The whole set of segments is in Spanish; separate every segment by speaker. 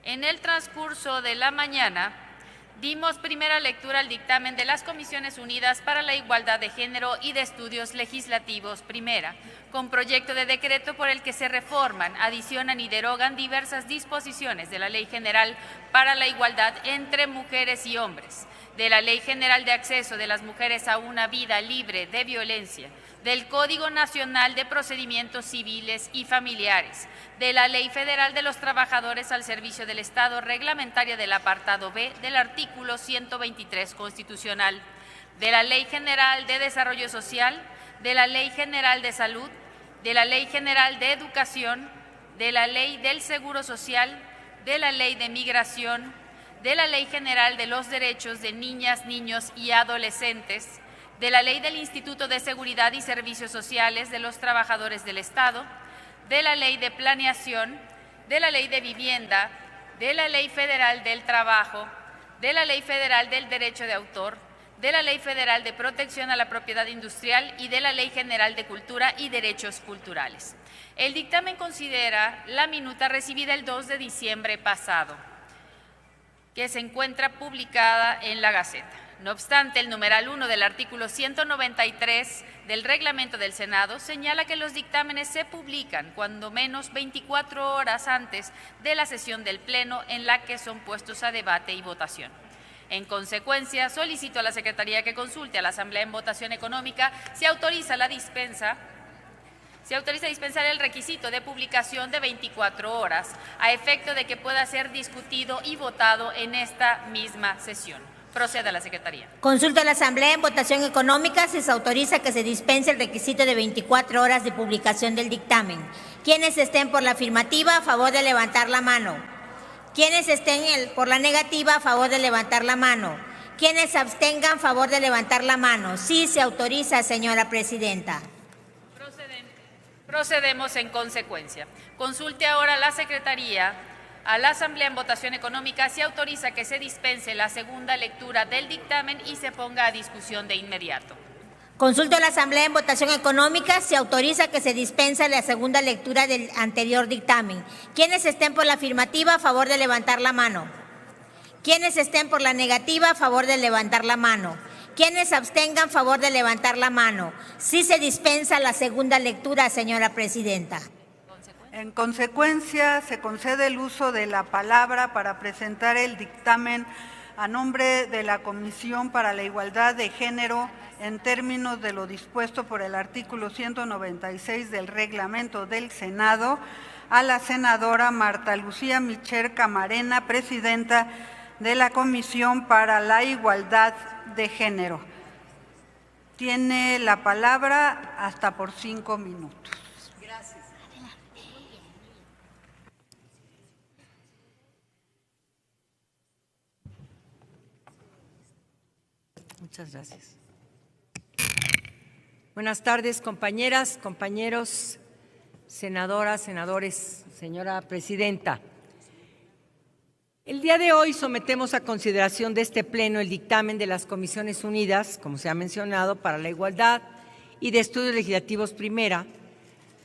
Speaker 1: En el transcurso de la mañana, dimos primera lectura al dictamen de las Comisiones Unidas para la Igualdad de Género y de Estudios Legislativos Primera, con proyecto de decreto por el que se reforman, adicionan y derogan diversas disposiciones de la Ley General para la Igualdad entre Mujeres y Hombres, de la Ley General de Acceso de las Mujeres a una Vida Libre de Violencia, del Código Nacional de Procedimientos Civiles y Familiares, de la Ley Federal de los Trabajadores al Servicio del Estado, reglamentaria del apartado B del artículo 123 constitucional, de la Ley General de Desarrollo Social, de la Ley General de Salud, de la Ley General de Educación, de la Ley del Seguro Social, de la Ley de Migración, de la Ley General de los Derechos de Niñas, Niños y Adolescentes, de la Ley del Instituto de Seguridad y Servicios Sociales de los Trabajadores del Estado, de la Ley de Planeación, de la Ley de Vivienda, de la Ley Federal del Trabajo, de la Ley Federal del Derecho de Autor, de la Ley Federal de Protección a la Propiedad Industrial y de la Ley General de Cultura y Derechos Culturales. El dictamen considera la minuta recibida el 2 de diciembre pasado, que se encuentra publicada en la Gaceta. No obstante, el numeral 1 del artículo 193 del reglamento del Senado señala que los dictámenes se publican cuando menos 24 horas antes de la sesión del Pleno en la que son puestos a debate y votación. En consecuencia, solicito a la Secretaría que consulte a la Asamblea en votación económica si autoriza dispensar el requisito de publicación de 24 horas a efecto de que pueda ser discutido y votado en esta misma sesión. Proceda a la Secretaría.
Speaker 2: Consulta a la Asamblea en votación económica si se autoriza que se dispense el requisito de 24 horas de publicación del dictamen. Quienes estén por la afirmativa, a favor de levantar la mano. Quienes estén por la negativa, a favor de levantar la mano. Quienes se abstengan, a favor de levantar la mano. Sí se autoriza, señora presidenta.
Speaker 1: Procedemos en consecuencia. Consulte ahora la Secretaría a la Asamblea en votación económica si autoriza que se dispense la segunda lectura del dictamen y se ponga a discusión de inmediato.
Speaker 2: Consulto a la Asamblea en votación económica si autoriza que se dispense la segunda lectura del anterior dictamen. Quienes estén por la afirmativa, a favor de levantar la mano. Quienes estén por la negativa, a favor de levantar la mano. Quienes abstengan, a favor de levantar la mano. Sí se dispensa la segunda lectura, señora presidenta.
Speaker 3: En consecuencia, se concede el uso de la palabra para presentar el dictamen a nombre de la Comisión para la Igualdad de Género en términos de lo dispuesto por el artículo 196 del reglamento del Senado a la senadora Marta Lucía Micher Camarena, presidenta de la Comisión para la Igualdad de Género. Tiene la palabra hasta por 5 minutos.
Speaker 2: Gracias.
Speaker 4: Muchas gracias. Buenas tardes, compañeras, compañeros, senadoras, senadores, señora presidenta. El día de hoy sometemos a consideración de este Pleno el dictamen de las Comisiones Unidas, como se ha mencionado, para la Igualdad y de Estudios Legislativos Primera,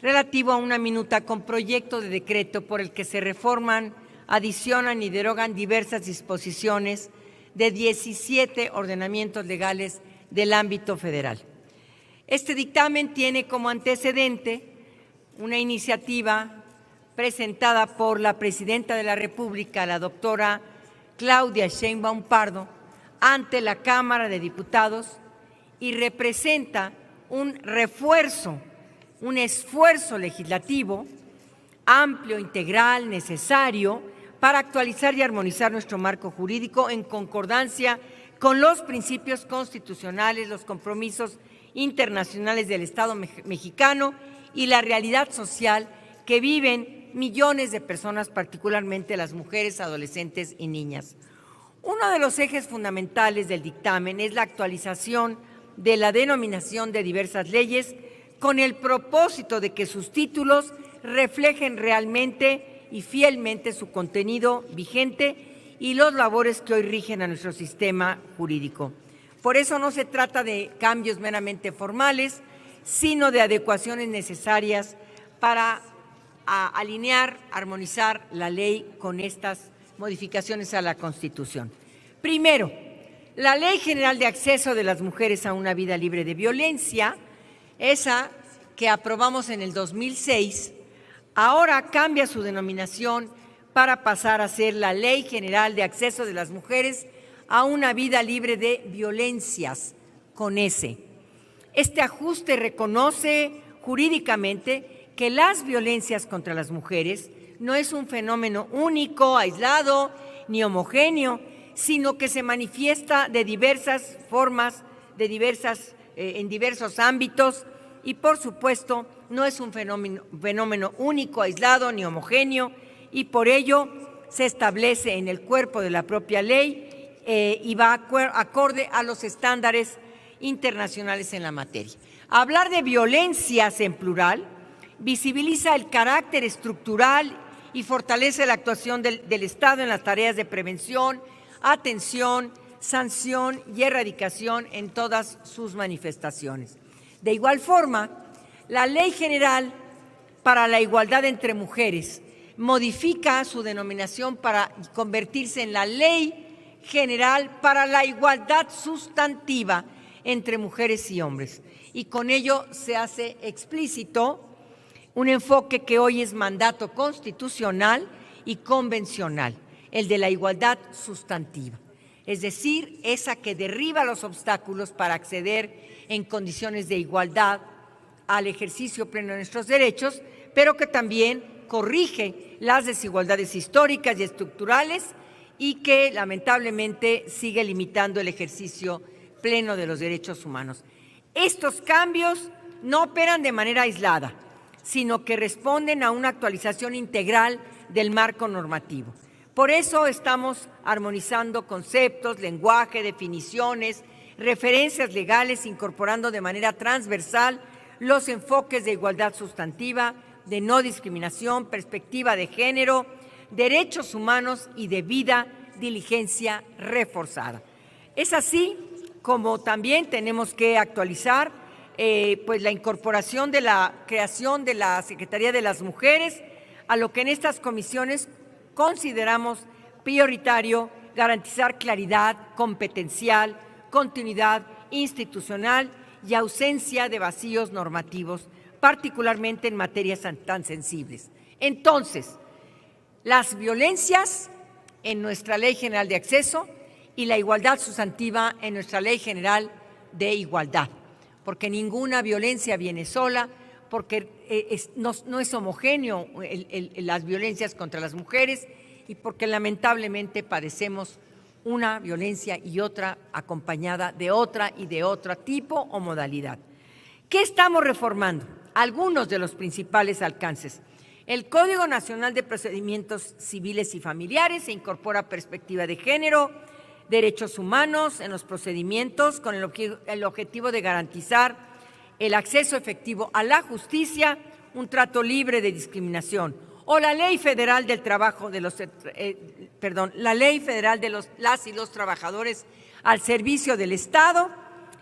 Speaker 4: relativo a una minuta con proyecto de decreto por el que se reforman, adicionan y derogan diversas disposiciones de 17 ordenamientos legales del ámbito federal. Este dictamen tiene como antecedente una iniciativa presentada por la Presidenta de la República, la doctora Claudia Sheinbaum Pardo, ante la Cámara de Diputados y representa un refuerzo, un esfuerzo legislativo amplio, integral, necesario para actualizar y armonizar nuestro marco jurídico en concordancia con los principios constitucionales, los compromisos internacionales del Estado mexicano y la realidad social que viven millones de personas, particularmente las mujeres, adolescentes y niñas. Uno de los ejes fundamentales del dictamen es la actualización de la denominación de diversas leyes con el propósito de que sus títulos reflejen realmente y fielmente su contenido vigente y los labores que hoy rigen a nuestro sistema jurídico. Por eso no se trata de cambios meramente formales, sino de adecuaciones necesarias para alinear, armonizar la ley con estas modificaciones a la Constitución. Primero, la Ley General de Acceso de las Mujeres a una Vida Libre de Violencia, esa que aprobamos en el 2006, ahora cambia su denominación para pasar a ser la Ley General de Acceso de las Mujeres a una Vida Libre de Violencias, con S. Este ajuste reconoce jurídicamente que las violencias contra las mujeres no es un fenómeno único, aislado ni homogéneo, sino que se manifiesta de diversas formas, en diversos ámbitos y, por supuesto, no es un fenómeno único, aislado ni homogéneo, y por ello se establece en el cuerpo de la propia ley y va acorde a los estándares internacionales en la materia. Hablar de violencias en plural visibiliza el carácter estructural y fortalece la actuación del Estado en las tareas de prevención, atención, sanción y erradicación en todas sus manifestaciones. De igual forma, la Ley General para la Igualdad entre Mujeres modifica su denominación para convertirse en la Ley General para la Igualdad Sustantiva entre mujeres y hombres. Y con ello se hace explícito un enfoque que hoy es mandato constitucional y convencional, el de la igualdad sustantiva, es decir, esa que derriba los obstáculos para acceder en condiciones de igualdad al ejercicio pleno de nuestros derechos, pero que también corrige las desigualdades históricas y estructurales y que lamentablemente sigue limitando el ejercicio pleno de los derechos humanos. Estos cambios no operan de manera aislada, sino que responden a una actualización integral del marco normativo. Por eso estamos armonizando conceptos, lenguaje, definiciones, referencias legales, incorporando de manera transversal los enfoques de igualdad sustantiva, de no discriminación, perspectiva de género, derechos humanos y debida diligencia reforzada. Es así como también tenemos que actualizar pues la incorporación de la creación de la Secretaría de las Mujeres, a lo que en estas comisiones consideramos prioritario garantizar claridad competencial, continuidad institucional y ausencia de vacíos normativos, particularmente en materias tan sensibles. Entonces, las violencias en nuestra Ley General de Acceso y la igualdad sustantiva en nuestra Ley General de Igualdad, porque ninguna violencia viene sola, porque no es homogéneo las violencias contra las mujeres y porque lamentablemente padecemos una violencia y otra acompañada de otra y de otro tipo o modalidad. ¿Qué estamos reformando? Algunos de los principales alcances. El Código Nacional de Procedimientos Civiles y Familiares se incorpora perspectiva de género, derechos humanos en los procedimientos con el objetivo de garantizar el acceso efectivo a la justicia, un trato libre de discriminación. O la Ley Federal del Trabajo de la Ley Federal de las y los trabajadores al servicio del Estado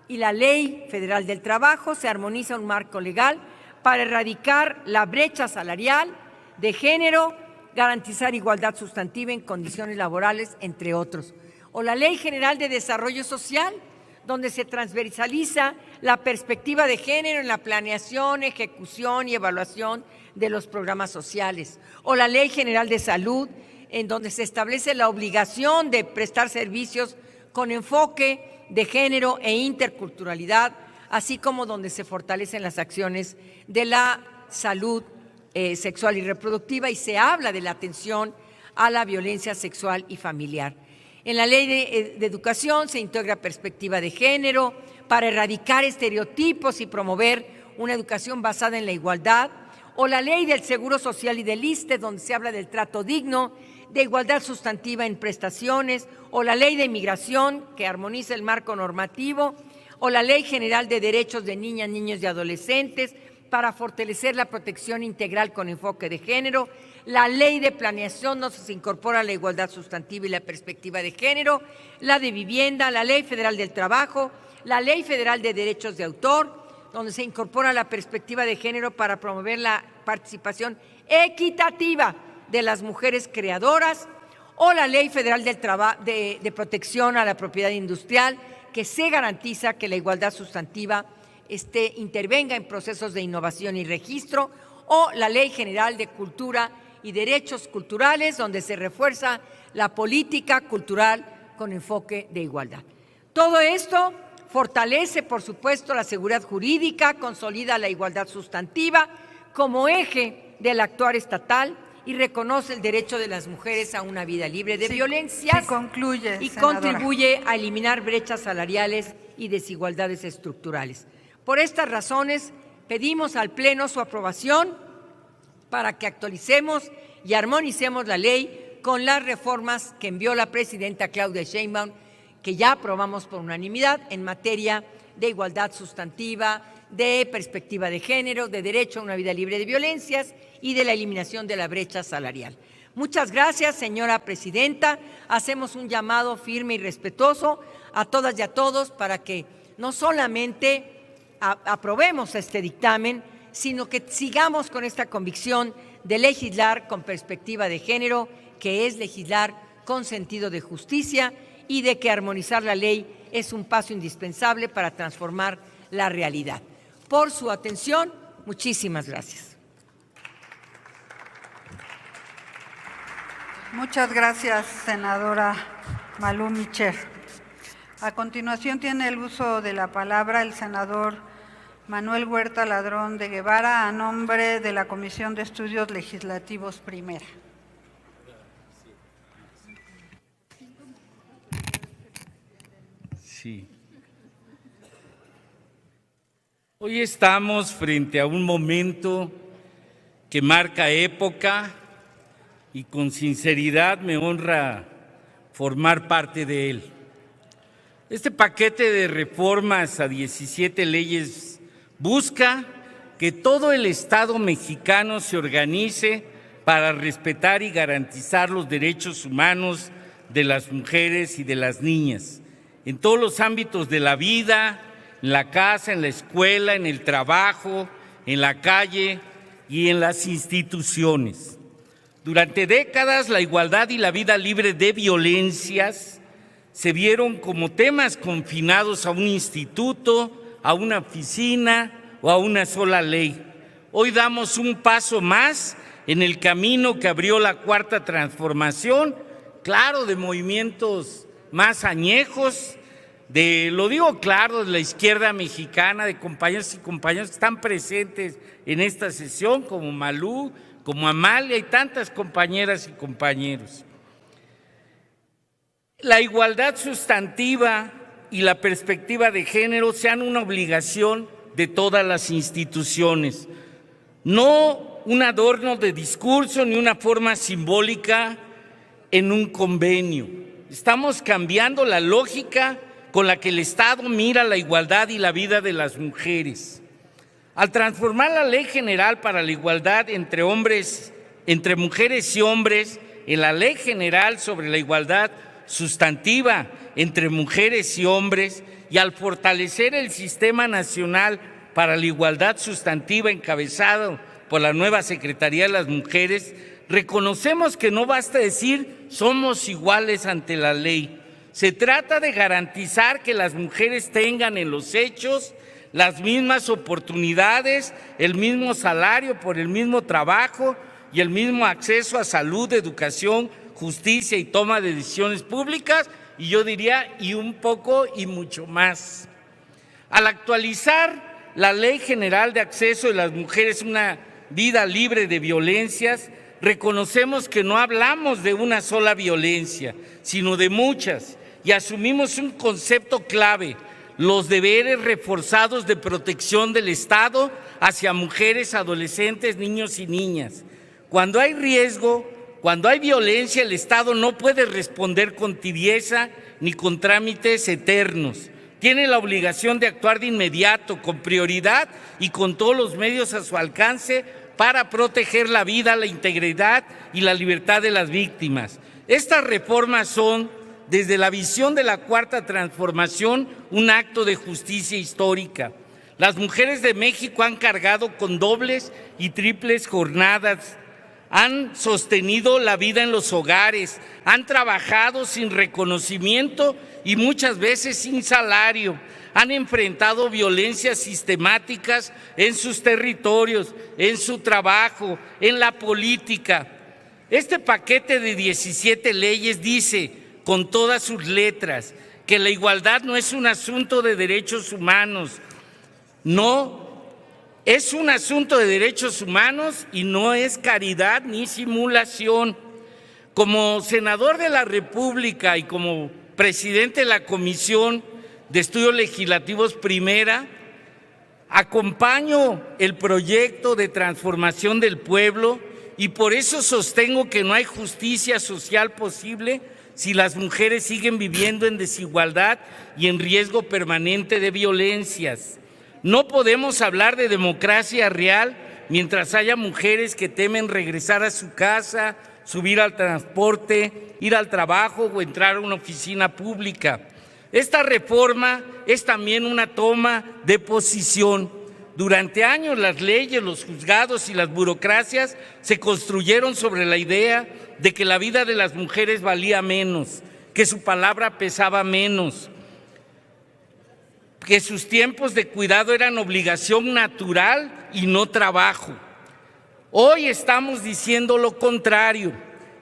Speaker 4: y la Ley Federal del Trabajo se armoniza un marco legal para erradicar la brecha salarial de género, garantizar igualdad sustantiva en condiciones laborales, entre otros. O la Ley General de Desarrollo Social, donde se transversaliza la perspectiva de género en la planeación, ejecución y evaluación de los programas sociales. O la Ley General de Salud, en donde se establece la obligación de prestar servicios con enfoque de género e interculturalidad, así como donde se fortalecen las acciones de la salud sexual y reproductiva y se habla de la atención a la violencia sexual y familiar. En la Ley de Educación se integra perspectiva de género para erradicar estereotipos y promover una educación basada en la igualdad, o la Ley del Seguro Social y del ISSSTE, donde se habla del trato digno, de igualdad sustantiva en prestaciones, o la Ley de Inmigración, que armoniza el marco normativo, o la Ley General de Derechos de Niñas, Niños y Adolescentes, para fortalecer la protección integral con enfoque de género, la Ley de Planeación, donde se incorpora la igualdad sustantiva y la perspectiva de género, la de Vivienda, la Ley Federal del Trabajo, la Ley Federal de Derechos de Autor, donde se incorpora la perspectiva de género para promover la participación equitativa de las mujeres creadoras, o la Ley Federal de Protección a la Propiedad Industrial, que se garantiza que la igualdad sustantiva intervenga en procesos de innovación y registro, o la Ley General de Cultura y Derechos Culturales, donde se refuerza la política cultural con enfoque de igualdad. Todo esto fortalece, por supuesto, la seguridad jurídica, consolida la igualdad sustantiva como eje del actuar estatal y reconoce el derecho de las mujeres a una vida libre de violencias y contribuye a eliminar brechas salariales y desigualdades estructurales. Por estas razones, pedimos al Pleno su aprobación para que actualicemos y armonicemos la ley con las reformas que envió la presidenta Claudia Sheinbaum, que ya aprobamos por unanimidad en materia de igualdad sustantiva, de perspectiva de género, de derecho a una vida libre de violencias y de la eliminación de la brecha salarial. Muchas gracias, señora presidenta. Hacemos un llamado firme y respetuoso a todas y a todos para que no solamente aprobemos este dictamen, sino que sigamos con esta convicción de legislar con perspectiva de género, que es legislar con sentido de justicia, y de que armonizar la ley es un paso indispensable para transformar la realidad. Por su atención, muchísimas gracias.
Speaker 3: Muchas gracias, senadora Malú Micher. A continuación tiene el uso de la palabra el senador Manuel Huerta Ladrón de Guevara, a nombre de la Comisión de Estudios Legislativos Primera.
Speaker 5: Sí. Hoy estamos frente a un momento que marca época y con sinceridad me honra formar parte de él. Este paquete de reformas a 17 leyes busca que todo el Estado mexicano se organice para respetar y garantizar los derechos humanos de las mujeres y de las niñas, en todos los ámbitos de la vida, en la casa, en la escuela, en el trabajo, en la calle y en las instituciones. Durante décadas, la igualdad y la vida libre de violencias se vieron como temas confinados a un instituto, a una oficina o a una sola ley. Hoy damos un paso más en el camino que abrió la Cuarta Transformación, claro, de movimientos más añejos, lo digo claro, de la izquierda mexicana, de compañeros y compañeras que están presentes en esta sesión, como Malú, como Amalia y tantas compañeras y compañeros. La igualdad sustantiva y la perspectiva de género sean una obligación de todas las instituciones, no un adorno de discurso ni una forma simbólica en un convenio. Estamos cambiando la lógica con la que el Estado mira la igualdad y la vida de las mujeres. Al transformar la Ley General para la Igualdad entre mujeres y hombres en la Ley General sobre la Igualdad Sustantiva entre mujeres y hombres, y al fortalecer el Sistema Nacional para la Igualdad Sustantiva encabezado por la nueva Secretaría de las Mujeres, reconocemos que no basta decir somos iguales ante la ley. Se trata de garantizar que las mujeres tengan en los hechos las mismas oportunidades, el mismo salario por el mismo trabajo y el mismo acceso a salud, educación, justicia y toma de decisiones públicas, y yo diría, y un poco y mucho más. Al actualizar la Ley General de Acceso de las Mujeres a una vida libre de violencias, reconocemos que no hablamos de una sola violencia, sino de muchas, y asumimos un concepto clave: los deberes reforzados de protección del Estado hacia mujeres, adolescentes, niños y niñas. Cuando hay riesgo, cuando hay violencia, el Estado no puede responder con tibieza ni con trámites eternos. Tiene la obligación de actuar de inmediato, con prioridad y con todos los medios a su alcance para proteger la vida, la integridad y la libertad de las víctimas. Estas reformas son, desde la visión de la Cuarta Transformación, un acto de justicia histórica. Las mujeres de México han cargado con dobles y triples jornadas han sostenido la vida en los hogares, han trabajado sin reconocimiento y muchas veces sin salario, han enfrentado violencias sistemáticas en sus territorios, en su trabajo, en la política. Este paquete de 17 leyes dice, con todas sus letras, que la igualdad no es un asunto de derechos humanos, no es un asunto de derechos humanos y no es caridad ni simulación. Como senador de la República y como presidente de la Comisión de Estudios Legislativos Primera, acompaño el proyecto de transformación del pueblo y por eso sostengo que no hay justicia social posible si las mujeres siguen viviendo en desigualdad y en riesgo permanente de violencias. No podemos hablar de democracia real mientras haya mujeres que temen regresar a su casa, subir al transporte, ir al trabajo o entrar a una oficina pública. Esta reforma es también una toma de posición. Durante años las leyes, los juzgados y las burocracias se construyeron sobre la idea de que la vida de las mujeres valía menos, que su palabra pesaba menos, que sus tiempos de cuidado eran obligación natural y no trabajo. Hoy estamos diciendo lo contrario,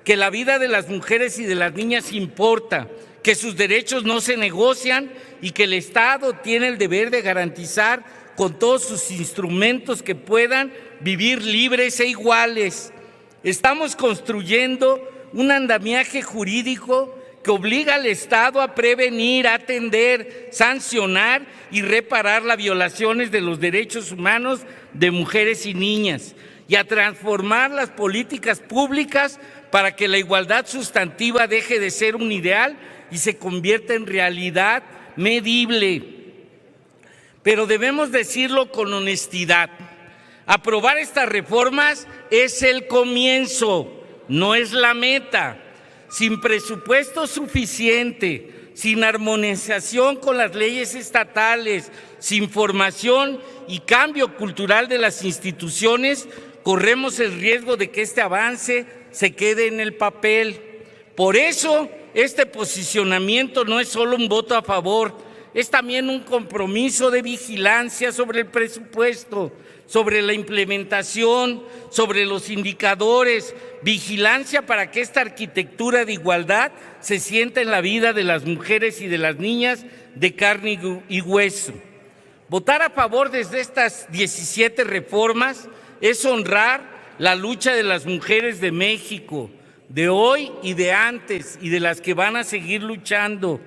Speaker 5: que la vida de las mujeres y de las niñas importa, que sus derechos no se negocian y que el Estado tiene el deber de garantizar con todos sus instrumentos que puedan vivir libres e iguales. Estamos construyendo un andamiaje jurídico que obliga al Estado a prevenir, atender, sancionar y reparar las violaciones de los derechos humanos de mujeres y niñas y a transformar las políticas públicas para que la igualdad sustantiva deje de ser un ideal y se convierta en realidad medible. Pero debemos decirlo con honestidad. Aprobar estas reformas es el comienzo, no es la meta. Sin presupuesto suficiente, sin armonización con las leyes estatales, sin formación y cambio cultural de las instituciones, corremos el riesgo de que este avance se quede en el papel. Por eso, este posicionamiento no es solo un voto a favor, es también un compromiso de vigilancia sobre el presupuesto, sobre la implementación, sobre los indicadores, vigilancia para que esta arquitectura de igualdad se sienta en la vida de las mujeres y de las niñas de carne y hueso. Votar a favor de estas 17 reformas es honrar la lucha de las mujeres de México, de hoy y de antes, y de las que van a seguir luchando.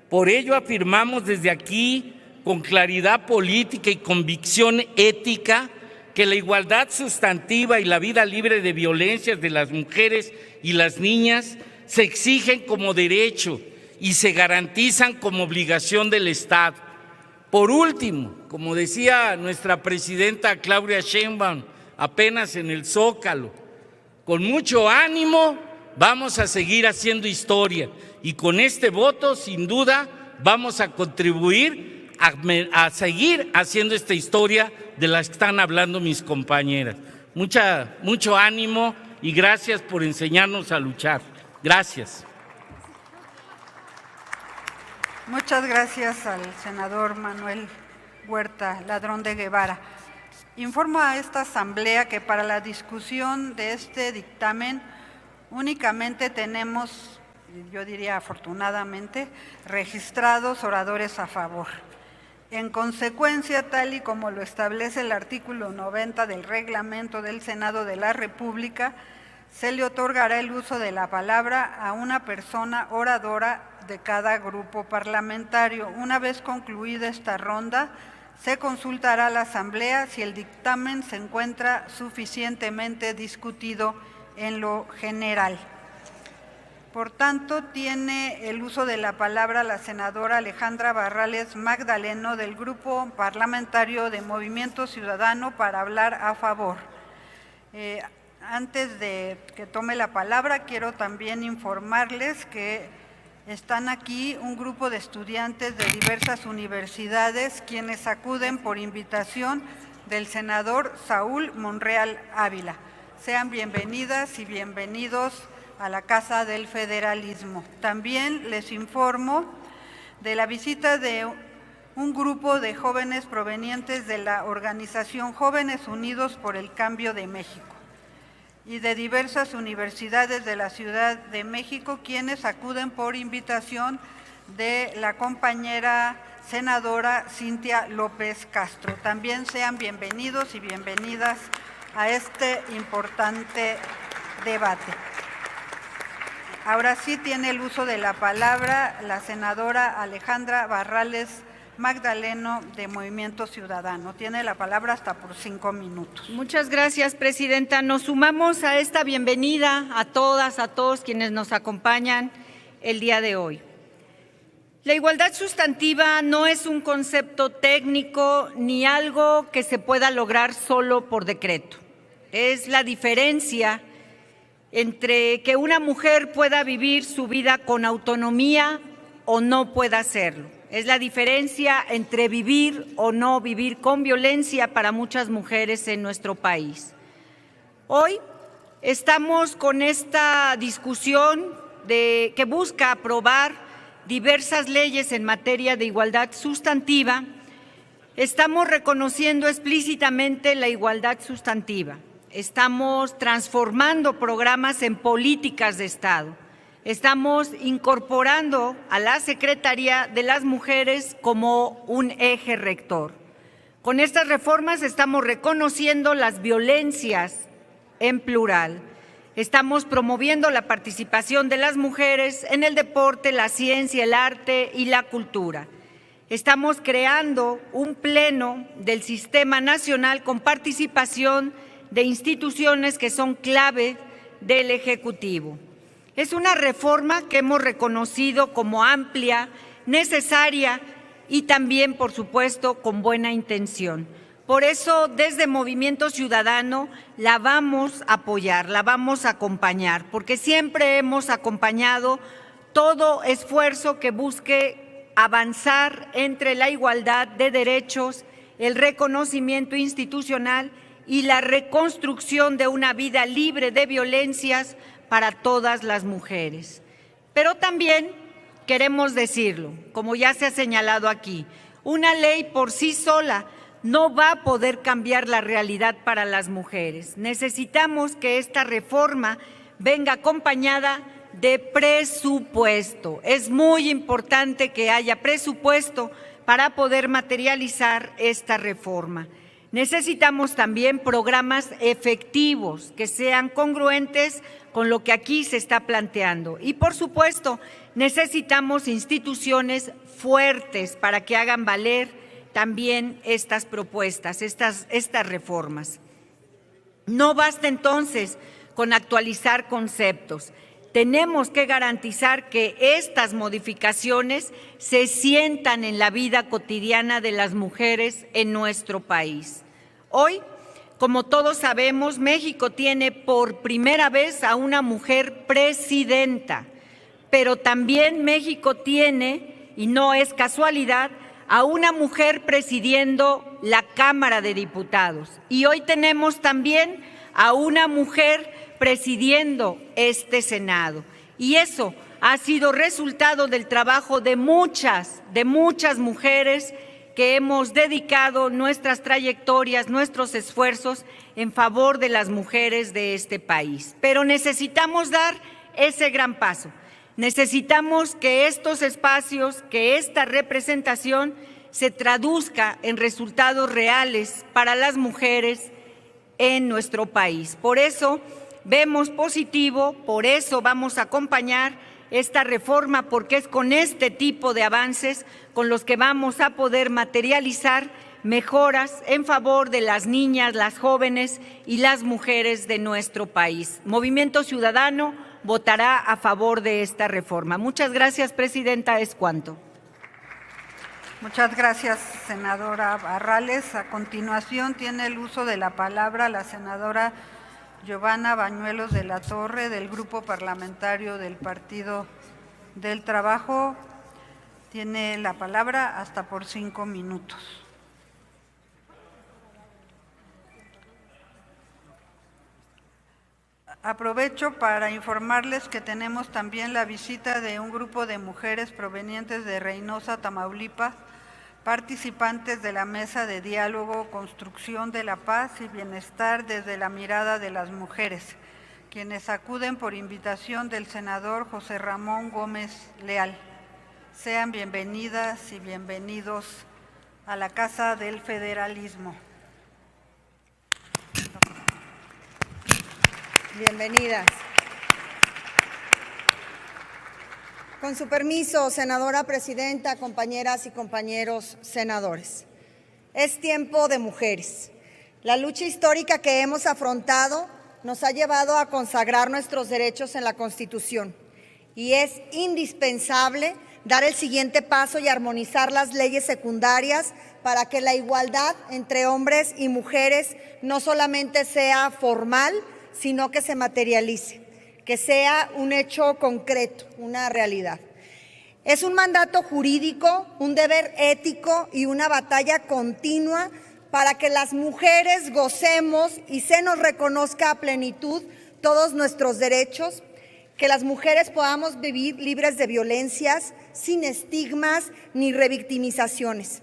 Speaker 5: Por ello afirmamos desde aquí, con claridad política y convicción ética, que la igualdad sustantiva y la vida libre de violencias de las mujeres y las niñas se exigen como derecho y se garantizan como obligación del Estado. Por último, como decía nuestra presidenta Claudia Sheinbaum apenas en el Zócalo, con mucho ánimo vamos a seguir haciendo historia y con este voto sin duda vamos a contribuir a seguir haciendo esta historia de la que están hablando mis compañeras. Mucho ánimo y gracias por enseñarnos a luchar. Gracias.
Speaker 3: Muchas gracias al senador Manuel Huerta Ladrón de Guevara. Informo a esta asamblea que para la discusión de este dictamen únicamente tenemos, yo diría afortunadamente, registrados oradores a favor. En consecuencia, tal y como lo establece el artículo 90 del Reglamento del Senado de la República, se le otorgará el uso de la palabra a una persona oradora de cada grupo parlamentario. Una vez concluida esta ronda, se consultará a la Asamblea si el dictamen se encuentra suficientemente discutido en lo general. Por tanto, tiene el uso de la palabra la senadora Alejandra Barrales Magdaleno del Grupo Parlamentario de Movimiento Ciudadano para hablar a favor. Antes de que tome la palabra, quiero también informarles que están aquí un grupo de estudiantes de diversas universidades quienes acuden por invitación del senador Saúl Monreal Ávila. Sean bienvenidas y bienvenidos a la Casa del Federalismo. También les informo de la visita de un grupo de jóvenes provenientes de la organización Jóvenes Unidos por el Cambio de México y de diversas universidades de la Ciudad de México, quienes acuden por invitación de la compañera senadora Cintia López Castro. También sean bienvenidos y bienvenidas a este importante debate. Ahora sí tiene el uso de la palabra la senadora Alejandra Barrales Magdaleno de Movimiento Ciudadano. Tiene la palabra hasta por 5 minutos.
Speaker 4: Muchas gracias, presidenta. Nos sumamos a esta bienvenida a todas, a todos quienes nos acompañan el día de hoy. La igualdad sustantiva no es un concepto técnico ni algo que se pueda lograr solo por decreto. Es la diferencia entre que una mujer pueda vivir su vida con autonomía o no pueda hacerlo. Es la diferencia entre vivir o no vivir con violencia para muchas mujeres en nuestro país. Hoy estamos con esta discusión que busca aprobar diversas leyes en materia de igualdad sustantiva. Estamos reconociendo explícitamente la igualdad sustantiva. Estamos transformando programas en políticas de Estado. Estamos incorporando a la Secretaría de las Mujeres como un eje rector. Con estas reformas estamos reconociendo las violencias en plural. Estamos promoviendo la participación de las mujeres en el deporte, la ciencia, el arte y la cultura. Estamos creando un pleno del Sistema Nacional con participación de instituciones que son clave del Ejecutivo. Es una reforma que hemos reconocido como amplia, necesaria y también, por supuesto, con buena intención. Por eso, desde Movimiento Ciudadano la vamos a apoyar, la vamos a acompañar, porque siempre hemos acompañado todo esfuerzo que busque avanzar entre la igualdad de derechos, el reconocimiento institucional y la reconstrucción de una vida libre de violencias para todas las mujeres. Pero también queremos decirlo, como ya se ha señalado aquí, una ley por sí sola no va a poder cambiar la realidad para las mujeres. Necesitamos que esta reforma venga acompañada de presupuesto. Es muy importante que haya presupuesto para poder materializar esta reforma. Necesitamos también programas efectivos que sean congruentes con lo que aquí se está planteando. Y, por supuesto, necesitamos instituciones fuertes para que hagan valer también estas propuestas, estas reformas. No basta entonces con actualizar conceptos. Tenemos que garantizar que estas modificaciones se sientan en la vida cotidiana de las mujeres en nuestro país. Hoy, como todos sabemos, México tiene por primera vez a una mujer presidenta, pero también México tiene, y no es casualidad, a una mujer presidiendo la Cámara de Diputados. Y hoy tenemos también a una mujer presidiendo este Senado. Y eso ha sido resultado del trabajo de muchas mujeres que hemos dedicado nuestras trayectorias, nuestros esfuerzos en favor de las mujeres de este país. Pero necesitamos dar ese gran paso. Necesitamos que estos espacios, que esta representación se traduzca en resultados reales para las mujeres en nuestro país. Por eso vemos positivo, por eso vamos a acompañar esta reforma, porque es con este tipo de avances con los que vamos a poder materializar mejoras en favor de las niñas, las jóvenes y las mujeres de nuestro país. Movimiento Ciudadano votará a favor de esta reforma. Muchas gracias, presidenta. Es cuanto.
Speaker 3: Muchas gracias, senadora Barrales. A continuación tiene el uso de la palabra la senadora Giovanna Bañuelos de la Torre, del Grupo Parlamentario del Partido del Trabajo. Tiene la palabra hasta por 5 minutos. Aprovecho para informarles que tenemos también la visita de un grupo de mujeres provenientes de Reynosa, Tamaulipas, participantes de la Mesa de Diálogo, Construcción de la Paz y Bienestar desde la mirada de las mujeres, quienes acuden por invitación del senador José Ramón Gómez Leal. Sean bienvenidas y bienvenidos a la Casa del Federalismo.
Speaker 6: Bienvenidas. Con su permiso, senadora presidenta, compañeras y compañeros senadores. Es tiempo de mujeres. La lucha histórica que hemos afrontado nos ha llevado a consagrar nuestros derechos en la Constitución y es indispensable dar el siguiente paso y armonizar las leyes secundarias para que la igualdad entre hombres y mujeres no solamente sea formal, sino que se materialice, que sea un hecho concreto, una realidad. Es un mandato jurídico, un deber ético y una batalla continua para que las mujeres gocemos y se nos reconozca a plenitud todos nuestros derechos, que las mujeres podamos vivir libres de violencias, sin estigmas ni revictimizaciones.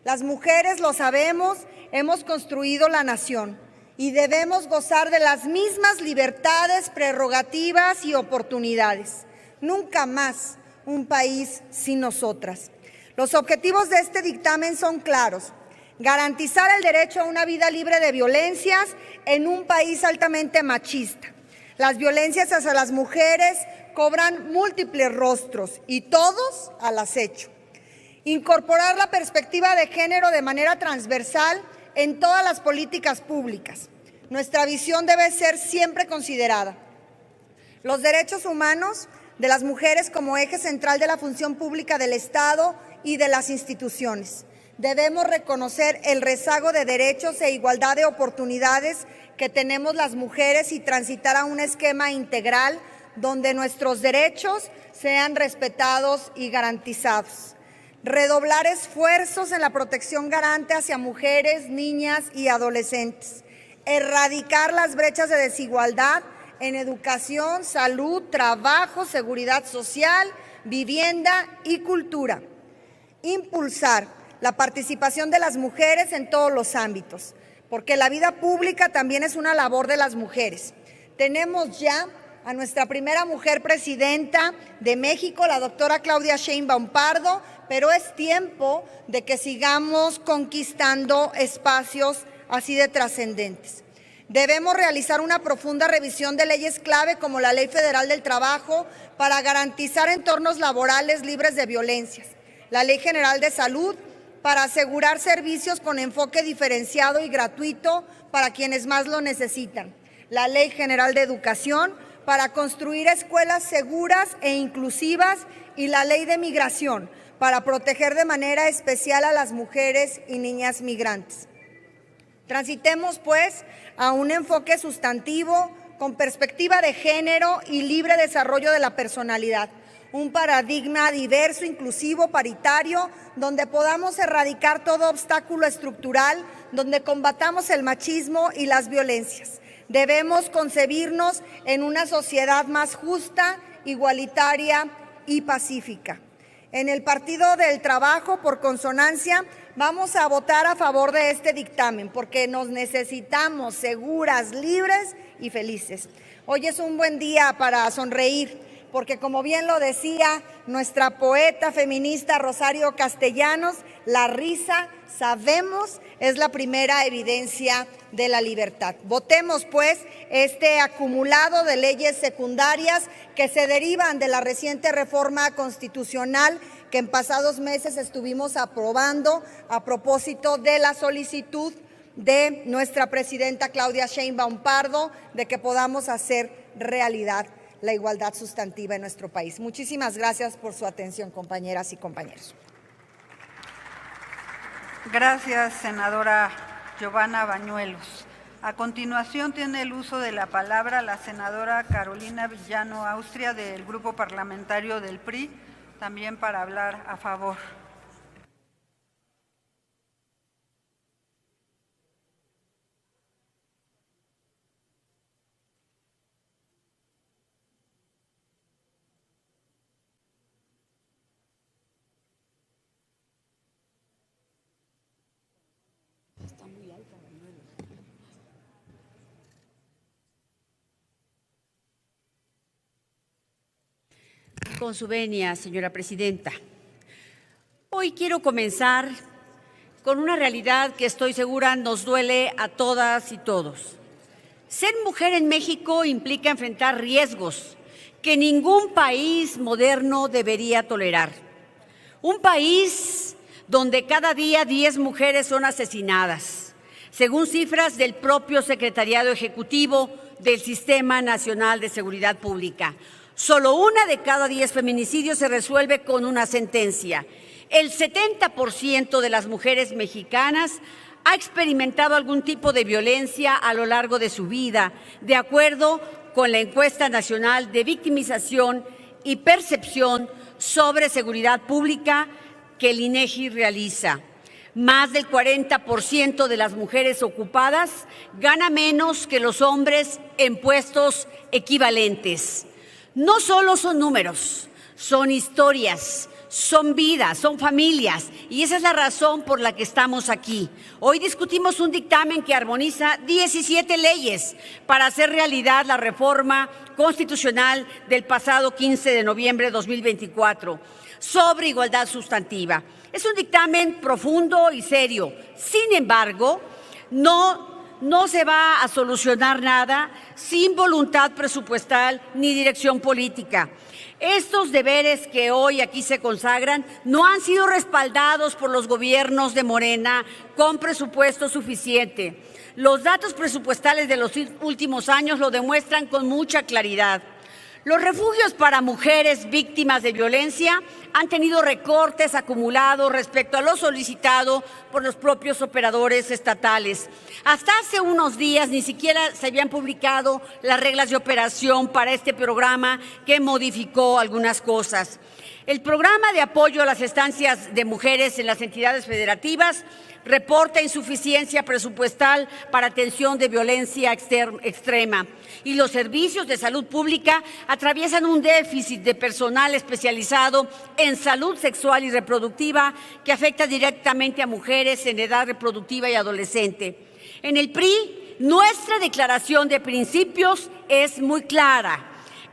Speaker 6: Las mujeres, lo sabemos, hemos construido la nación y debemos gozar de las mismas libertades, prerrogativas y oportunidades. Nunca más un país sin nosotras. Los objetivos de este dictamen son claros: garantizar el derecho a una vida libre de violencias en un país altamente machista. Las violencias hacia las mujeres cobran múltiples rostros y todos al acecho. Incorporar la perspectiva de género de manera transversal en todas las políticas públicas. Nuestra visión debe ser siempre considerada. Los derechos humanos de las mujeres como eje central de la función pública del Estado y de las instituciones. Debemos reconocer el rezago de derechos e igualdad de oportunidades que tenemos las mujeres y transitar a un esquema integral donde nuestros derechos sean respetados y garantizados. Redoblar esfuerzos en la protección garante hacia mujeres, niñas y adolescentes. Erradicar las brechas de desigualdad en educación, salud, trabajo, seguridad social, vivienda y cultura. Impulsar la participación de las mujeres en todos los ámbitos, porque la vida pública también es una labor de las mujeres. Tenemos ya a nuestra primera mujer presidenta de México, la doctora Claudia Sheinbaum Pardo, pero es tiempo de que sigamos conquistando espacios así de trascendentes. Debemos realizar una profunda revisión de leyes clave como la Ley Federal del Trabajo para garantizar entornos laborales libres de violencias, la Ley General de Salud para asegurar servicios con enfoque diferenciado y gratuito para quienes más lo necesitan, la Ley General de Educación para construir escuelas seguras e inclusivas y la Ley de Migración para proteger de manera especial a las mujeres y niñas migrantes. Transitemos, pues, a un enfoque sustantivo con perspectiva de género y libre desarrollo de la personalidad. Un paradigma diverso, inclusivo, paritario, donde podamos erradicar todo obstáculo estructural, donde combatamos el machismo y las violencias. Debemos concebirnos en una sociedad más justa, igualitaria y pacífica. En el Partido del Trabajo, por consonancia, vamos a votar a favor de este dictamen porque nos necesitamos seguras, libres y felices. Hoy es un buen día para sonreír, porque como bien lo decía nuestra poeta feminista Rosario Castellanos, la risa, sabemos, es la primera evidencia de la libertad. Votemos, pues, este acumulado de leyes secundarias que se derivan de la reciente reforma constitucional que en pasados meses estuvimos aprobando a propósito de la solicitud de nuestra presidenta Claudia Sheinbaum Pardo de que podamos hacer realidad la igualdad sustantiva en nuestro país. Muchísimas gracias por su atención, compañeras y compañeros.
Speaker 3: Gracias, senadora Giovanna Bañuelos. A continuación tiene el uso de la palabra la senadora Carolina Villano Austria del Grupo Parlamentario del PRI, también para hablar a favor.
Speaker 7: Con su venia, señora presidenta. Hoy quiero comenzar con una realidad que estoy segura nos duele a todas y todos. Ser mujer en México implica enfrentar riesgos que ningún país moderno debería tolerar. Un país donde cada día 10 mujeres son asesinadas, según cifras del propio Secretariado Ejecutivo del Sistema Nacional de Seguridad Pública. Solo 1 de cada 10 feminicidios se resuelve con una sentencia. El 70% de las mujeres mexicanas ha experimentado algún tipo de violencia a lo largo de su vida, de acuerdo con la Encuesta Nacional de Victimización y Percepción sobre Seguridad Pública que el INEGI realiza. Más del 40% de las mujeres ocupadas gana menos que los hombres en puestos equivalentes. No solo son números, son historias, son vidas, son familias, y esa es la razón por la que estamos aquí. Hoy discutimos un dictamen que armoniza 17 leyes para hacer realidad la reforma constitucional del pasado 15 de noviembre de 2024 sobre igualdad sustantiva. Es un dictamen profundo y serio. Sin embargo, no se va a solucionar nada sin voluntad presupuestal ni dirección política. Estos deberes que hoy aquí se consagran no han sido respaldados por los gobiernos de Morena con presupuesto suficiente. Los datos presupuestales de los últimos años lo demuestran con mucha claridad. Los refugios para mujeres víctimas de violencia han tenido recortes acumulados respecto a lo solicitado por los propios operadores estatales. Hasta hace unos días ni siquiera se habían publicado las reglas de operación para este programa que modificó algunas cosas. El programa de apoyo a las estancias de mujeres en las entidades federativas reporta insuficiencia presupuestal para atención de violencia extrema y los servicios de salud pública atraviesan un déficit de personal especializado en salud sexual y reproductiva que afecta directamente a mujeres en edad reproductiva y adolescente. En el PRI, nuestra declaración de principios es muy clara.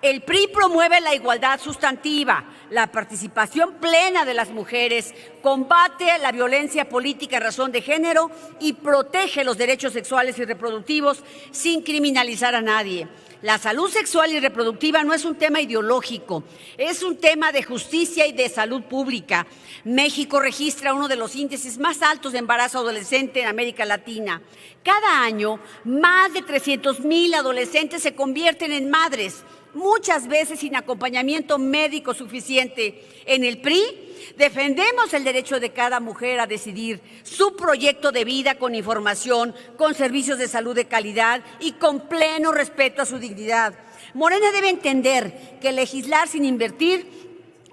Speaker 7: El PRI promueve la igualdad sustantiva, la participación plena de las mujeres, combate la violencia política en razón de género y protege los derechos sexuales y reproductivos sin criminalizar a nadie. La salud sexual y reproductiva no es un tema ideológico, es un tema de justicia y de salud pública. México registra uno de los índices más altos de embarazo adolescente en América Latina. Cada año, más de 300,000 adolescentes se convierten en madres, muchas veces sin acompañamiento médico suficiente. En el PRI defendemos el derecho de cada mujer a decidir su proyecto de vida con información, con servicios de salud de calidad y con pleno respeto a su dignidad. Morena debe entender que legislar sin invertir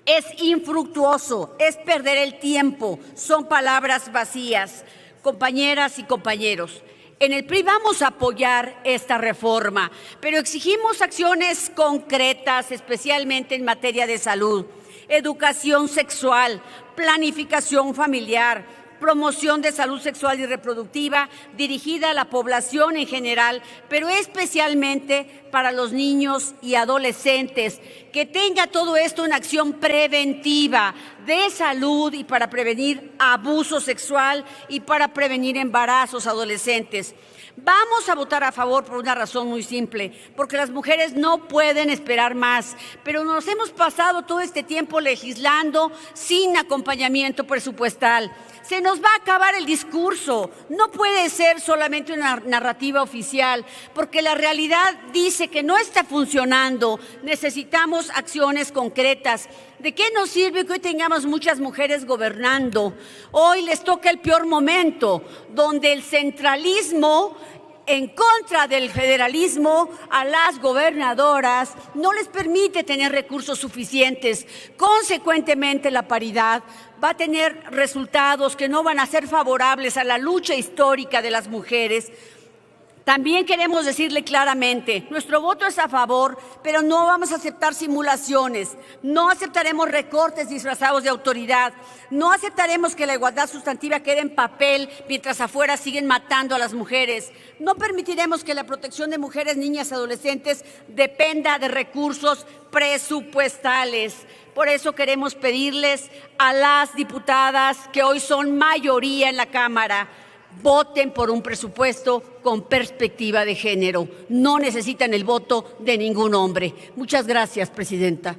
Speaker 7: es infructuoso, es perder el tiempo, son palabras vacías. Compañeras y compañeros, en el PRI vamos a apoyar esta reforma, pero exigimos acciones concretas, especialmente en materia de salud, educación sexual, planificación familiar, promoción de salud sexual y reproductiva dirigida a la población en general, pero especialmente para los niños y adolescentes, que tenga todo esto una acción preventiva de salud y para prevenir abuso sexual y para prevenir embarazos adolescentes. Vamos a votar a favor por una razón muy simple, porque las mujeres no pueden esperar más, pero nos hemos pasado todo este tiempo legislando sin acompañamiento presupuestal. Se nos va a acabar el discurso, no puede ser solamente una narrativa oficial, porque la realidad dice que no está funcionando, necesitamos acciones concretas. ¿De qué nos sirve que hoy tengamos muchas mujeres gobernando? Hoy les toca el peor momento, donde el centralismo en contra del federalismo a las gobernadoras no les permite tener recursos suficientes. Consecuentemente, la paridad va a tener resultados que no van a ser favorables a la lucha histórica de las mujeres También queremos decirle claramente, nuestro voto es a favor, pero no vamos a aceptar simulaciones, no aceptaremos recortes disfrazados de autoridad, no aceptaremos que la igualdad sustantiva quede en papel mientras afuera siguen matando a las mujeres, no permitiremos que la protección de mujeres, niñas y adolescentes dependa de recursos presupuestales. Por eso queremos pedirles a las diputadas que hoy son mayoría en la Cámara, voten por un presupuesto con perspectiva de género. No necesitan el voto de ningún hombre. Muchas gracias, presidenta.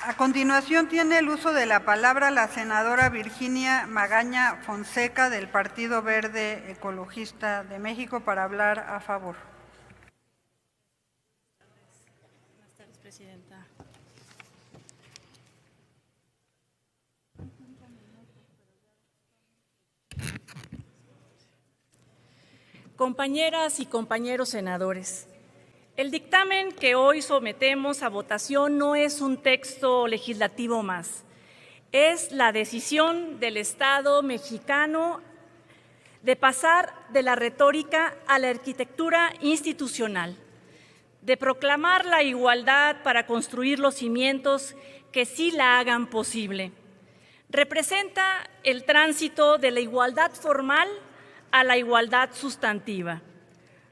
Speaker 3: A continuación tiene el uso de la palabra la senadora Virginia Magaña Fonseca del Partido Verde Ecologista de México para hablar a favor.
Speaker 8: Buenas tardes, presidenta. Compañeras y compañeros senadores, el dictamen que hoy sometemos a votación no es un texto legislativo más, es la decisión del Estado mexicano de pasar de la retórica a la arquitectura institucional, de proclamar la igualdad para construir los cimientos que sí la hagan posible. Representa el tránsito de la igualdad formal a la igualdad sustantiva,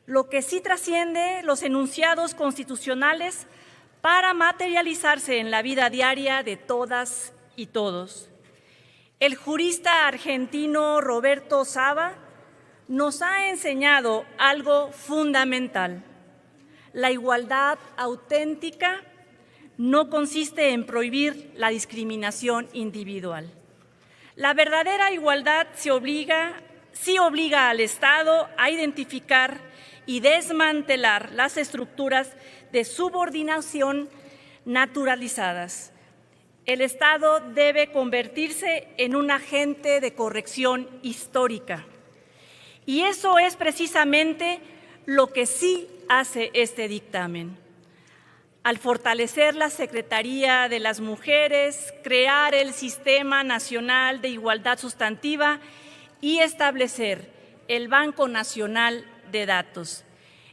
Speaker 8: lo que sí trasciende los enunciados constitucionales para materializarse en la vida diaria de todas y todos. El jurista argentino Roberto Saba nos ha enseñado algo fundamental. La igualdad auténtica no consiste en prohibir la discriminación individual. La verdadera igualdad sí obliga al Estado a identificar y desmantelar las estructuras de subordinación naturalizadas. El Estado debe convertirse en un agente de corrección histórica. Y eso es precisamente lo que sí hace este dictamen. Al fortalecer la Secretaría de las Mujeres, crear el Sistema Nacional de Igualdad Sustantiva y establecer el Banco Nacional de Datos.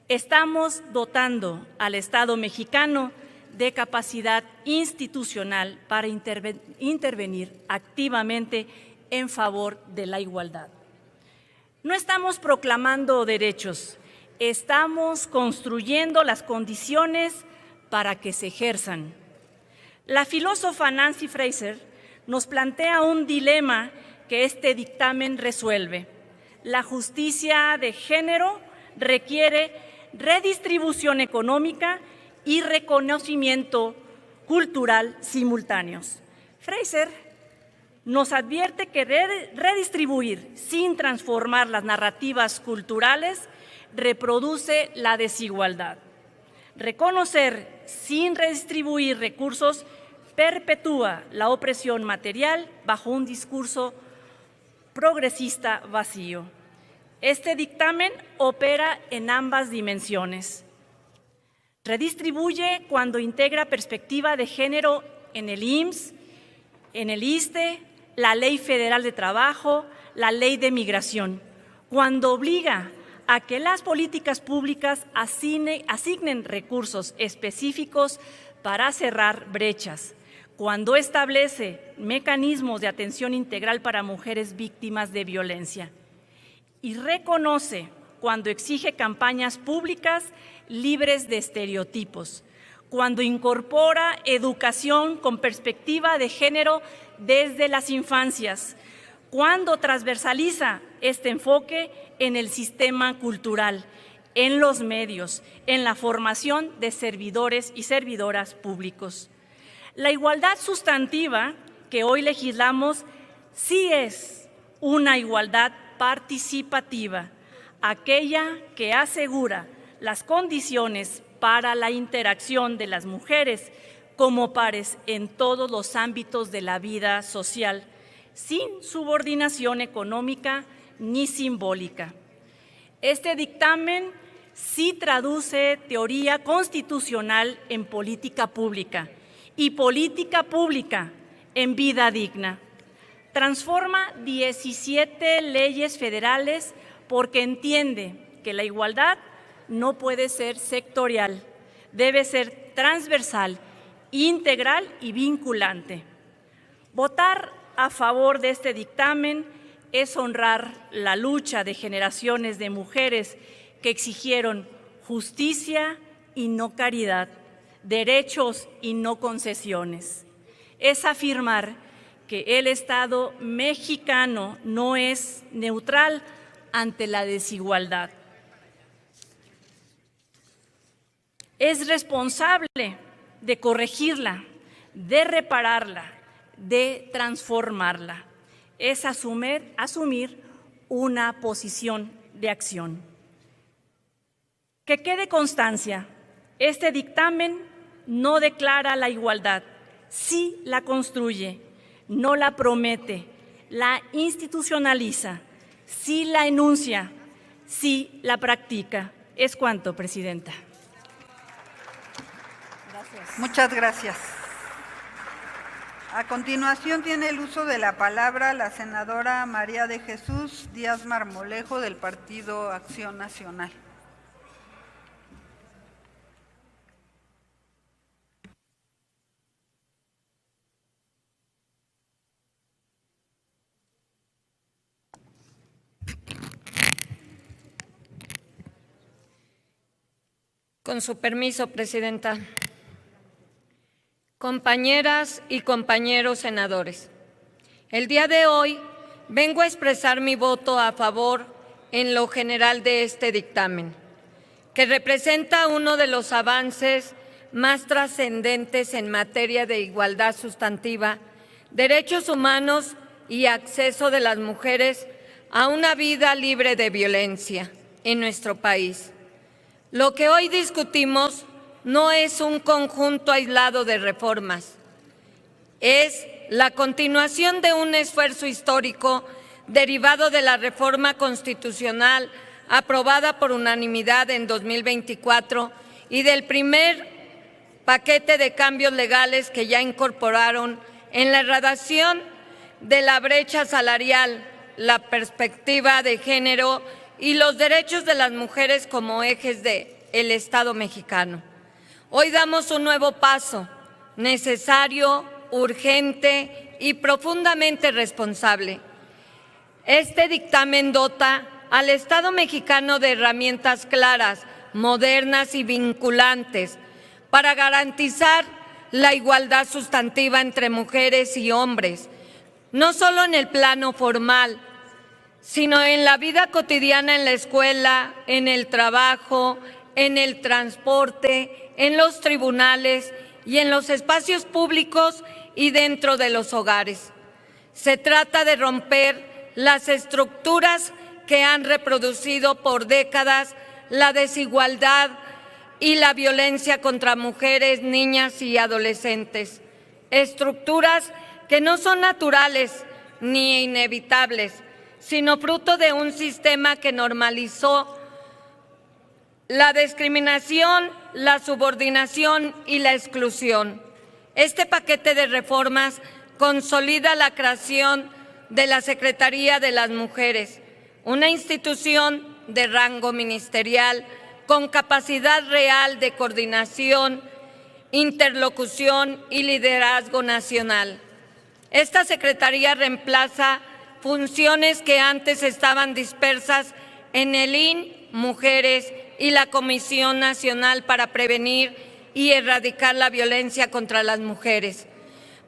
Speaker 8: Estamos dotando al Estado mexicano de capacidad institucional para intervenir activamente en favor de la igualdad. No estamos proclamando derechos, estamos construyendo las condiciones para que se ejerzan. La filósofa Nancy Fraser nos plantea un dilema que este dictamen resuelve. La justicia de género requiere redistribución económica y reconocimiento cultural simultáneos. Fraser nos advierte que redistribuir sin transformar las narrativas culturales reproduce la desigualdad. Reconocer sin redistribuir recursos perpetúa la opresión material bajo un discurso progresista vacío. Este dictamen opera en ambas dimensiones. Redistribuye cuando integra perspectiva de género en el IMSS, en el ISSSTE, la Ley Federal de Trabajo, la Ley de Migración, cuando obliga a que las políticas públicas asignen recursos específicos para cerrar brechas, cuando establece mecanismos de atención integral para mujeres víctimas de violencia y reconoce cuando exige campañas públicas libres de estereotipos, cuando incorpora educación con perspectiva de género desde las infancias, cuando transversaliza este enfoque en el sistema cultural, en los medios, en la formación de servidores y servidoras públicos. La igualdad sustantiva que hoy legislamos sí es una igualdad participativa, aquella que asegura las condiciones para la interacción de las mujeres como pares en todos los ámbitos de la vida social, sin subordinación económica ni simbólica. Este dictamen sí traduce teoría constitucional en política pública y política pública en vida digna. transforma 17 leyes federales porque entiende que la igualdad no puede ser sectorial, debe ser transversal, integral y vinculante. Votar a favor de este dictamen es honrar la lucha de generaciones de mujeres que exigieron justicia y no caridad, derechos y no concesiones. Es afirmar que el Estado mexicano no es neutral ante la desigualdad. Es responsable de corregirla, de repararla, de transformarla. Es asumir una posición de acción. Que quede constancia, este dictamen no declara la igualdad, sí la construye, no la promete, la institucionaliza, sí la enuncia, sí la practica. Es cuanto, Presidenta.
Speaker 3: Gracias. Muchas gracias. A continuación tiene el uso de la palabra la senadora María de Jesús Díaz Marmolejo del Partido Acción Nacional.
Speaker 9: Con su permiso, Presidenta. Compañeras y compañeros senadores, el día de hoy vengo a expresar mi voto a favor en lo general de este dictamen, que representa uno de los avances más trascendentes en materia de igualdad sustantiva, derechos humanos y acceso de las mujeres a una vida libre de violencia en nuestro país. Lo que hoy discutimos no es un conjunto aislado de reformas, es la continuación de un esfuerzo histórico derivado de la reforma constitucional aprobada por unanimidad en 2024 y del primer paquete de cambios legales que ya incorporaron en la erradicación de la brecha salarial, la perspectiva de género y los derechos de las mujeres como ejes del Estado mexicano. Hoy damos un nuevo paso, necesario, urgente y profundamente responsable. Este dictamen dota al Estado mexicano de herramientas claras, modernas y vinculantes para garantizar la igualdad sustantiva entre mujeres y hombres, no solo en el plano formal, sino en la vida cotidiana en la escuela, en el trabajo, en el transporte, en los tribunales y en los espacios públicos y dentro de los hogares. Se trata de romper las estructuras que han reproducido por décadas la desigualdad y la violencia contra mujeres, niñas y adolescentes. Estructuras que no son naturales ni inevitables, sino fruto de un sistema que normalizó la discriminación, la subordinación y la exclusión. Este paquete de reformas consolida la creación de la Secretaría de las Mujeres, una institución de rango ministerial con capacidad real de coordinación, interlocución y liderazgo nacional. Esta Secretaría reemplaza funciones que antes estaban dispersas en el IN Mujeres y la Comisión Nacional para Prevenir y Erradicar la Violencia contra las Mujeres,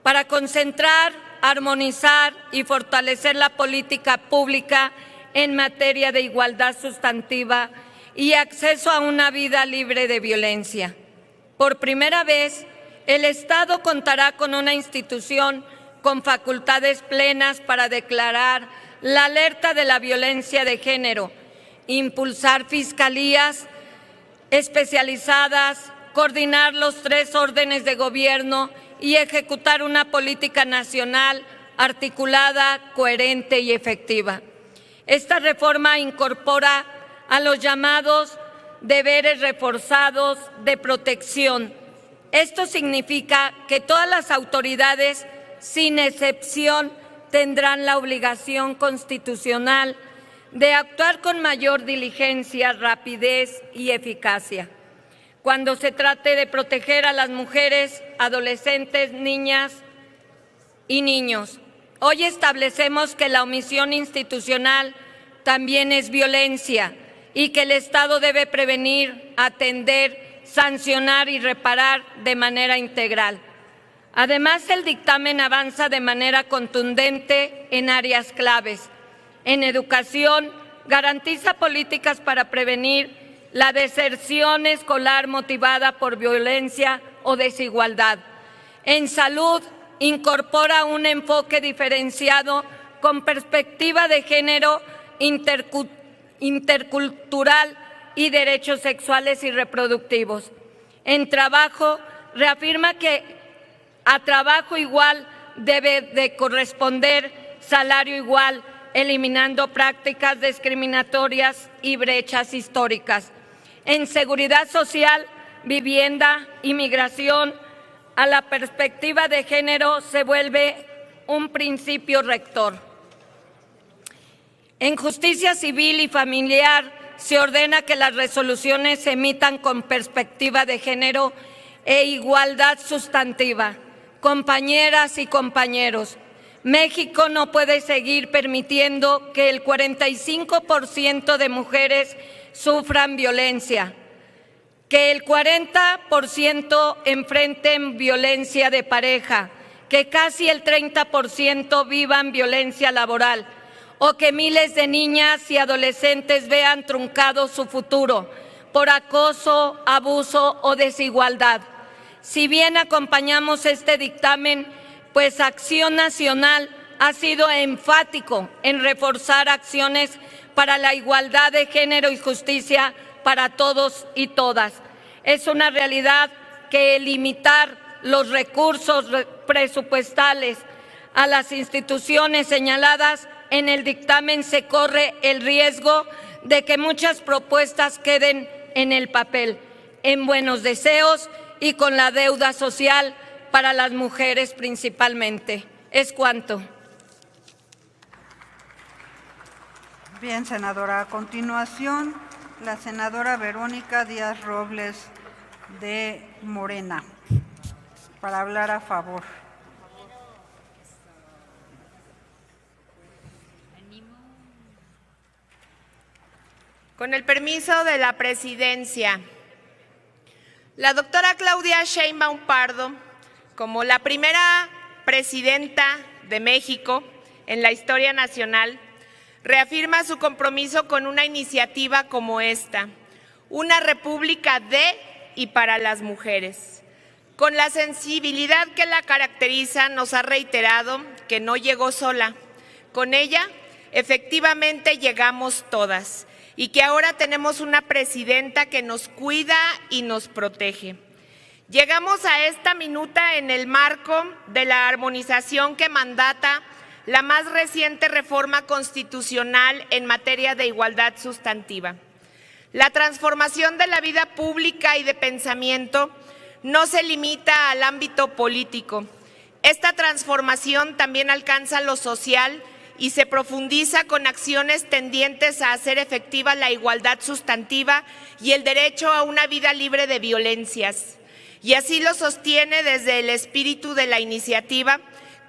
Speaker 9: para concentrar, armonizar y fortalecer la política pública en materia de igualdad sustantiva y acceso a una vida libre de violencia. Por primera vez, el Estado contará con una institución con facultades plenas para declarar la alerta de la violencia de género, impulsar fiscalías especializadas, coordinar los 3 órdenes de gobierno y ejecutar una política nacional articulada, coherente y efectiva. Esta reforma incorpora a los llamados deberes reforzados de protección. Esto significa que todas las autoridades, sin excepción, tendrán la obligación constitucional de actuar con mayor diligencia, rapidez y eficacia cuando se trate de proteger a las mujeres, adolescentes, niñas y niños. Hoy establecemos que la omisión institucional también es violencia y que el Estado debe prevenir, atender, sancionar y reparar de manera integral. Además, el dictamen avanza de manera contundente en áreas claves. En educación, garantiza políticas para prevenir la deserción escolar motivada por violencia o desigualdad. En salud, incorpora un enfoque diferenciado con perspectiva de género, intercultural y derechos sexuales y reproductivos. En trabajo, reafirma que a trabajo igual debe de corresponder salario igual, eliminando prácticas discriminatorias y brechas históricas. En seguridad social, vivienda y migración, a la perspectiva de género se vuelve un principio rector. En justicia civil y familiar se ordena que las resoluciones se emitan con perspectiva de género e igualdad sustantiva. Compañeras y compañeros, México no puede seguir permitiendo que el 45% de mujeres sufran violencia, que el 40% enfrenten violencia de pareja, que casi el 30% vivan violencia laboral o que miles de niñas y adolescentes vean truncado su futuro por acoso, abuso o desigualdad. Si bien acompañamos este dictamen, pues Acción Nacional ha sido enfático en reforzar acciones para la igualdad de género y justicia para todos y todas. Es una realidad que limitar los recursos presupuestales a las instituciones señaladas en el dictamen se corre el riesgo de que muchas propuestas queden en el papel, en buenos deseos y con la deuda social para las mujeres principalmente. Es cuanto.
Speaker 3: Bien, senadora. A continuación, la senadora Verónica Díaz Robles de Morena, para hablar a favor.
Speaker 10: Con el permiso de la presidencia, la doctora Claudia Sheinbaum Pardo, como la primera presidenta de México en la historia nacional, reafirma su compromiso con una iniciativa como esta, una república de y para las mujeres. Con la sensibilidad que la caracteriza, nos ha reiterado que no llegó sola. Con ella, efectivamente, llegamos todas y que ahora tenemos una presidenta que nos cuida y nos protege. Llegamos a esta minuta en el marco de la armonización que mandata la más reciente reforma constitucional en materia de igualdad sustantiva. La transformación de la vida pública y de pensamiento no se limita al ámbito político. Esta transformación también alcanza lo social y se profundiza con acciones tendientes a hacer efectiva la igualdad sustantiva y el derecho a una vida libre de violencias. Y así lo sostiene desde el espíritu de la iniciativa,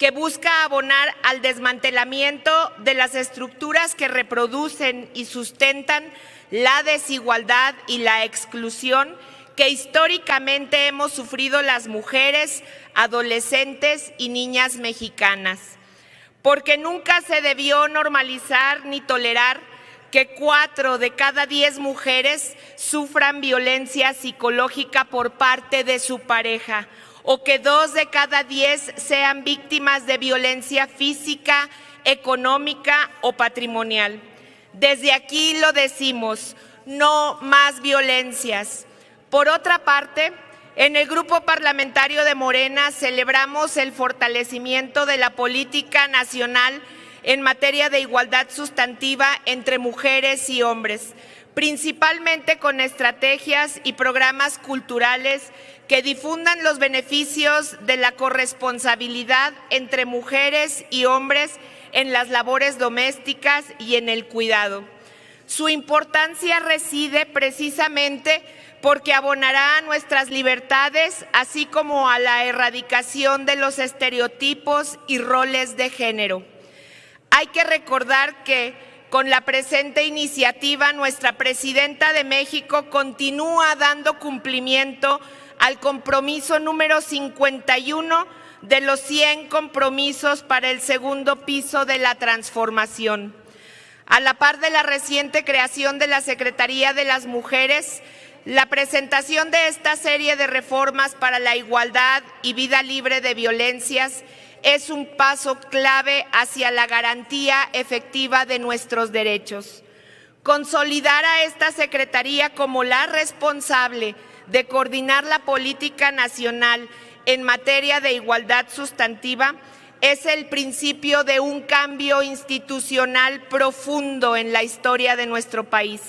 Speaker 10: que busca abonar al desmantelamiento de las estructuras que reproducen y sustentan la desigualdad y la exclusión que históricamente hemos sufrido las mujeres, adolescentes y niñas mexicanas. Porque nunca se debió normalizar ni tolerar que 4 de cada 10 mujeres sufran violencia psicológica por parte de su pareja, o que 2 de cada 10 sean víctimas de violencia física, económica o patrimonial. Desde aquí lo decimos, no más violencias. Por otra parte, en el Grupo Parlamentario de Morena celebramos el fortalecimiento de la política nacional en materia de igualdad sustantiva entre mujeres y hombres, principalmente con estrategias y programas culturales que difundan los beneficios de la corresponsabilidad entre mujeres y hombres en las labores domésticas y en el cuidado. Su importancia reside precisamente porque abonará a nuestras libertades, así como a la erradicación de los estereotipos y roles de género. Hay que recordar que con la presente iniciativa, nuestra Presidenta de México continúa dando cumplimiento al compromiso número 51 de los 100 compromisos para el segundo piso de la transformación. A la par de la reciente creación de la Secretaría de las Mujeres, la presentación de esta serie de reformas para la igualdad y vida libre de violencias es un paso clave hacia la garantía efectiva de nuestros derechos. Consolidar a esta Secretaría como la responsable de coordinar la política nacional en materia de igualdad sustantiva es el principio de un cambio institucional profundo en la historia de nuestro país.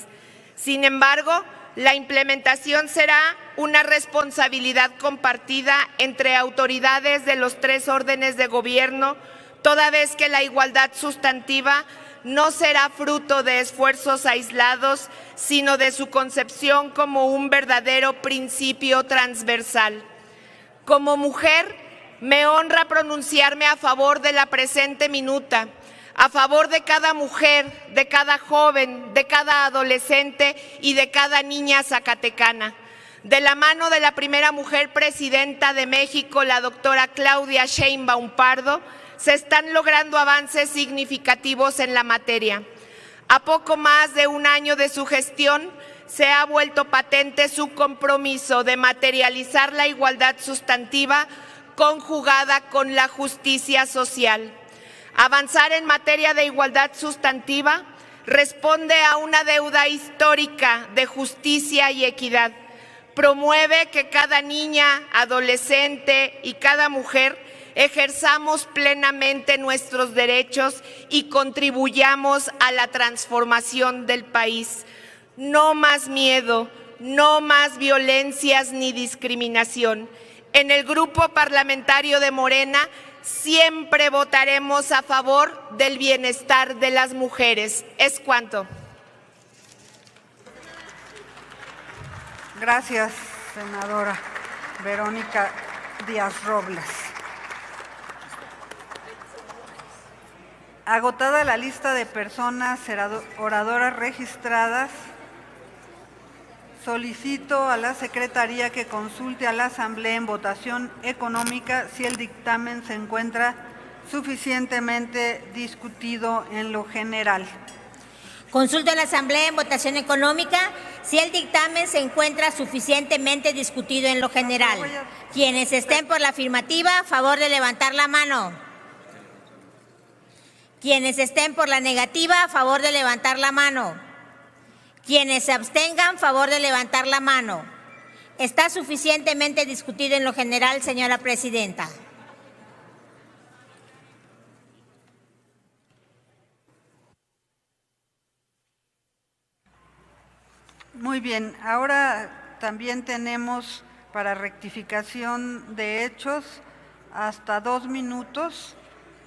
Speaker 10: Sin embargo, la implementación será una responsabilidad compartida entre autoridades de los 3 órdenes de gobierno, toda vez que la igualdad sustantiva no será fruto de esfuerzos aislados, sino de su concepción como un verdadero principio transversal. Como mujer, me honra pronunciarme a favor de la presente minuta, a favor de cada mujer, de cada joven, de cada adolescente y de cada niña zacatecana. De la mano de la primera mujer presidenta de México, la doctora Claudia Sheinbaum Pardo, se están logrando avances significativos en la materia. A poco más de un año de su gestión, se ha vuelto patente su compromiso de materializar la igualdad sustantiva conjugada con la justicia social. Avanzar en materia de igualdad sustantiva responde a una deuda histórica de justicia y equidad. Promueve que cada niña, adolescente y cada mujer ejerzamos plenamente nuestros derechos y contribuyamos a la transformación del país. No más miedo, no más violencias ni discriminación. En el Grupo Parlamentario de Morena siempre votaremos a favor del bienestar de las mujeres. Es cuanto.
Speaker 3: Gracias, senadora Verónica Díaz Robles. Agotada la lista de personas oradoras registradas, solicito a la Secretaría que consulte a la Asamblea en votación económica si el dictamen se encuentra suficientemente discutido en lo general.
Speaker 2: Consulto a la Asamblea en votación económica si el dictamen se encuentra suficientemente discutido en lo general. Quienes estén por la afirmativa, a favor de levantar la mano. Quienes estén por la negativa, a favor de levantar la mano. Quienes se abstengan, a favor de levantar la mano. Está suficientemente discutido en lo general, señora Presidenta.
Speaker 3: Muy bien, ahora también tenemos para rectificación de hechos hasta 2 minutos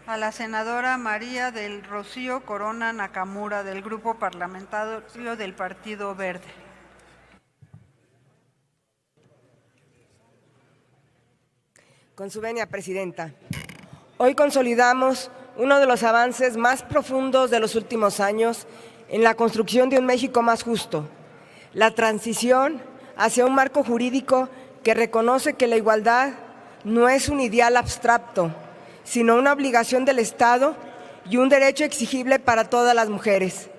Speaker 3: a la senadora María del Rocío Corona Nakamura del Grupo Parlamentario del Partido Verde.
Speaker 11: Con su venia, Presidenta. Hoy consolidamos uno de los avances más profundos de los últimos años en la construcción de un México más justo, la transición hacia un marco jurídico que reconoce que la igualdad no es un ideal abstracto, sino una obligación del Estado y un derecho exigible para todas las mujeres.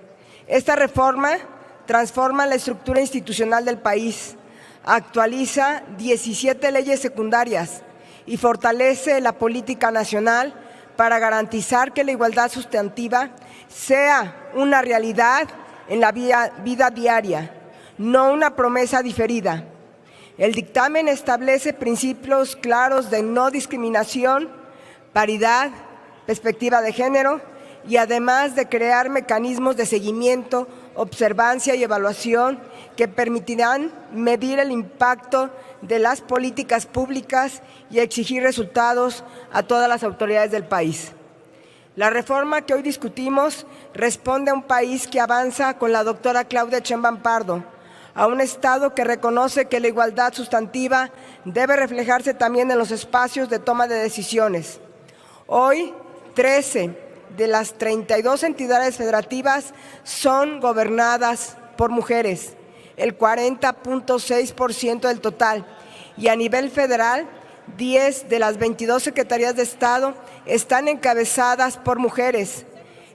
Speaker 11: Esta reforma transforma la estructura institucional del país, actualiza 17 leyes secundarias y fortalece la política nacional para garantizar que la igualdad sustantiva sea una realidad en la vida diaria, no una promesa diferida. El dictamen establece principios claros de no discriminación, paridad, perspectiva de género y además de crear mecanismos de seguimiento observancia y evaluación que permitirán medir el impacto de las políticas públicas y exigir resultados a todas las autoridades del país. La reforma que hoy discutimos responde a un país que avanza con la doctora Claudia Sheinbaum Pardo, a un Estado que reconoce que la igualdad sustantiva debe reflejarse también en los espacios de toma de decisiones. Hoy, 13 de las 32 entidades federativas son gobernadas por mujeres, el 40.6% del total, y a nivel federal, 10 de las 22 secretarías de Estado están encabezadas por mujeres.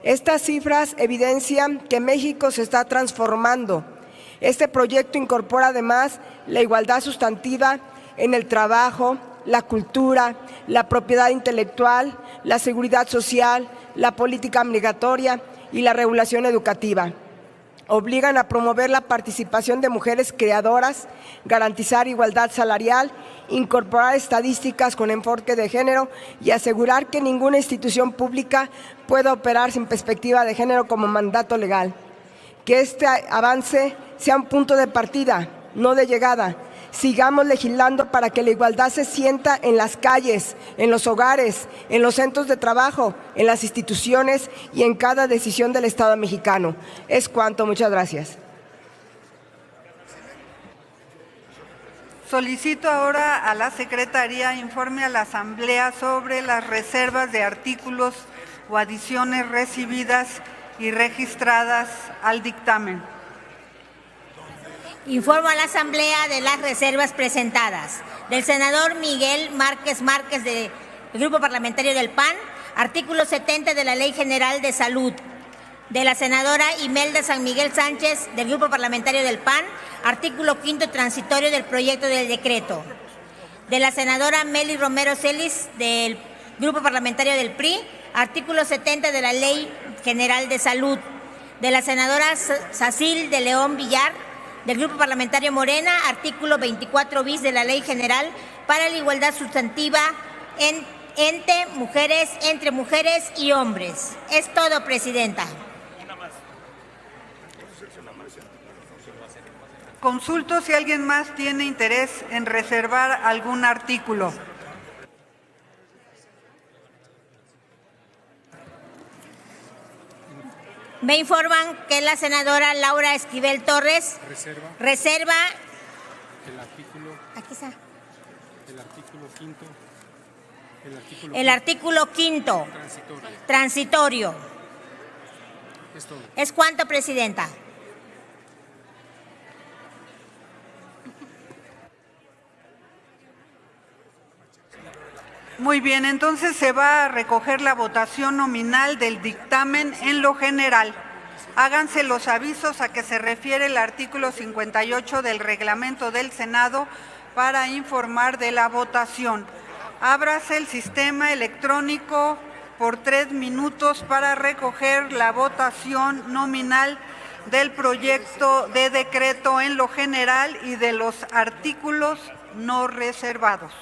Speaker 11: Estas cifras evidencian que México se está transformando. Este proyecto incorpora además la igualdad sustantiva en el trabajo, la cultura, la propiedad intelectual, la seguridad social, la política migratoria y la regulación educativa. Obligan a promover la participación de mujeres creadoras, garantizar igualdad salarial, incorporar estadísticas con enfoque de género y asegurar que ninguna institución pública pueda operar sin perspectiva de género como mandato legal. Que este avance sea un punto de partida, no de llegada. Sigamos legislando para que la igualdad se sienta en las calles, en los hogares, en los centros de trabajo, en las instituciones y en cada decisión del Estado mexicano. Es cuanto. Muchas gracias.
Speaker 3: Solicito ahora a la Secretaría informe a la Asamblea sobre las reservas de artículos o adiciones recibidas y registradas al dictamen.
Speaker 2: Informo a la Asamblea de las reservas presentadas. Del senador Miguel Márquez Márquez del Grupo Parlamentario del PAN, artículo 70 de la Ley General de Salud. De la senadora Imelda San Miguel Sánchez del Grupo Parlamentario del PAN, artículo 5 transitorio del proyecto del decreto. De la senadora Meli Romero Celis del Grupo Parlamentario del PRI, artículo 70 de la Ley General de Salud. De la senadora Sacil de León Villar del Grupo Parlamentario Morena, artículo 24 bis de la Ley General para la Igualdad Sustantiva entre mujeres y hombres. Es todo, Presidenta.
Speaker 3: Consulto si alguien más tiene interés en reservar algún artículo.
Speaker 2: Me informan que la senadora Laura Esquivel Torres reserva
Speaker 12: el artículo.
Speaker 2: Aquí está.
Speaker 12: El artículo quinto.
Speaker 2: El artículo quinto. Transitorio.
Speaker 12: Es todo.
Speaker 2: ¿Es cuánto, Presidenta?
Speaker 3: Muy bien, entonces se va a recoger la votación nominal del dictamen en lo general. Háganse los avisos a que se refiere el artículo 58 del reglamento del Senado para informar de la votación. Ábrase el sistema electrónico por 3 minutos para recoger la votación nominal del proyecto de decreto en lo general y de los artículos no reservados.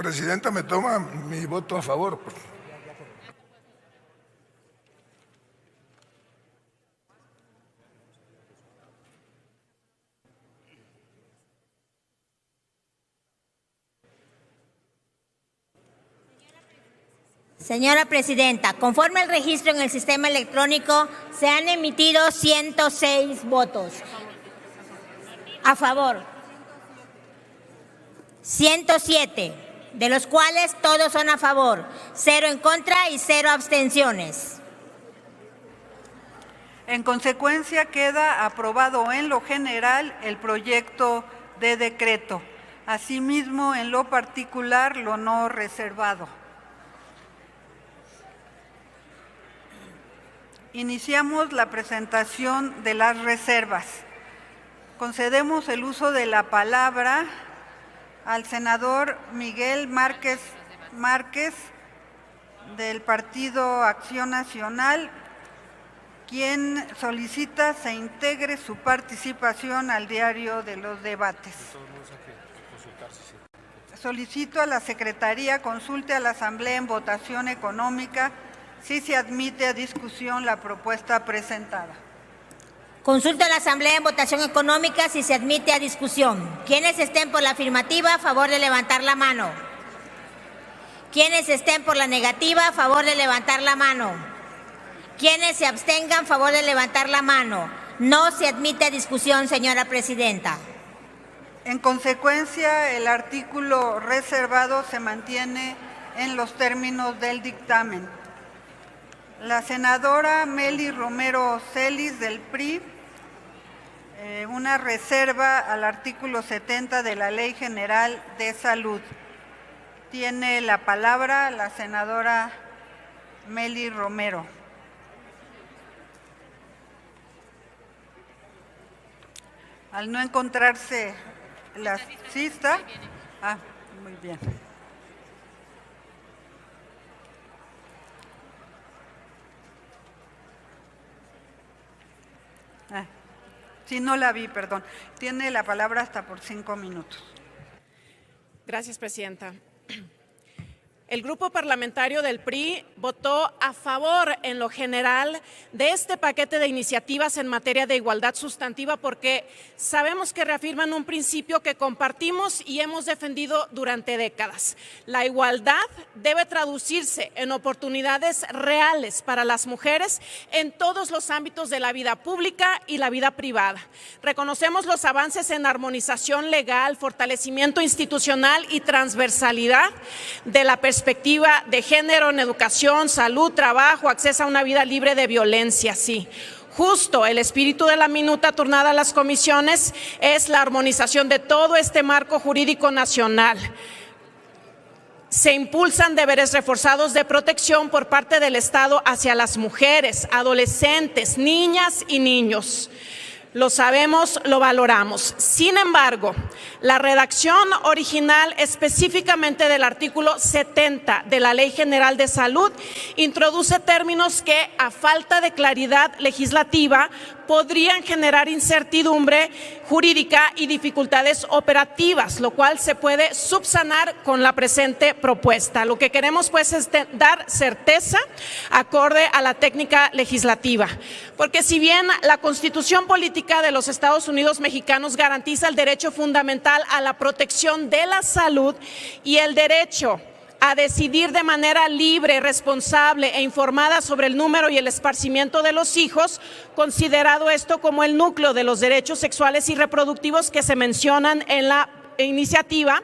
Speaker 13: Presidenta, me toma mi voto a favor.
Speaker 2: Señora Presidenta, conforme al registro en el sistema electrónico, se han emitido 106 votos. A favor. 107, de los cuales todos son a favor, 0 en contra y 0 abstenciones.
Speaker 3: En consecuencia, queda aprobado en lo general el proyecto de decreto. Asimismo, en lo particular, lo no reservado. Iniciamos la presentación de las reservas. Concedemos el uso de la palabra al senador Miguel Márquez del Partido Acción Nacional, quien solicita se integre su participación al diario de los debates. Solicito a la Secretaría consulte a la Asamblea en votación económica si se admite a discusión la propuesta presentada.
Speaker 2: Consulta a la Asamblea en votación económica si se admite a discusión. Quienes estén por la afirmativa, a favor de levantar la mano. Quienes estén por la negativa, a favor de levantar la mano. Quienes se abstengan, a favor de levantar la mano. No se admite a discusión, señora Presidenta.
Speaker 3: En consecuencia, el artículo reservado se mantiene en los términos del dictamen. La senadora Meli Romero Celis del PRI, una reserva al artículo 70 de la Ley General de Salud. Tiene la palabra la senadora Meli Romero. Al no encontrarse la cista. Ah, muy bien. Sí, no la vi, perdón. Tiene la palabra hasta por 5 minutos.
Speaker 14: Gracias, Presidenta. El Grupo Parlamentario del PRI votó a favor en lo general de este paquete de iniciativas en materia de igualdad sustantiva porque sabemos que reafirman un principio que compartimos y hemos defendido durante décadas. La igualdad debe traducirse en oportunidades reales para las mujeres en todos los ámbitos de la vida pública y la vida privada. Reconocemos los avances en armonización legal, fortalecimiento institucional y transversalidad de la perspectiva de género en educación, salud, trabajo, acceso a una vida libre de violencia, sí. Justo el espíritu de la minuta turnada a las comisiones es la armonización de todo este marco jurídico nacional. Se impulsan deberes reforzados de protección por parte del Estado hacia las mujeres, adolescentes, niñas y niños. Lo sabemos, lo valoramos. Sin embargo, la redacción original específicamente del artículo 70 de la Ley General de Salud introduce términos que, a falta de claridad legislativa, podrían generar incertidumbre jurídica y dificultades operativas, lo cual se puede subsanar con la presente propuesta. Lo que queremos pues es dar certeza acorde a la técnica legislativa, porque si bien la Constitución Política de los Estados Unidos Mexicanos garantiza el derecho fundamental a la protección de la salud y el derecho a decidir de manera libre, responsable e informada sobre el número y el esparcimiento de los hijos, considerado esto como el núcleo de los derechos sexuales y reproductivos que se mencionan en la iniciativa,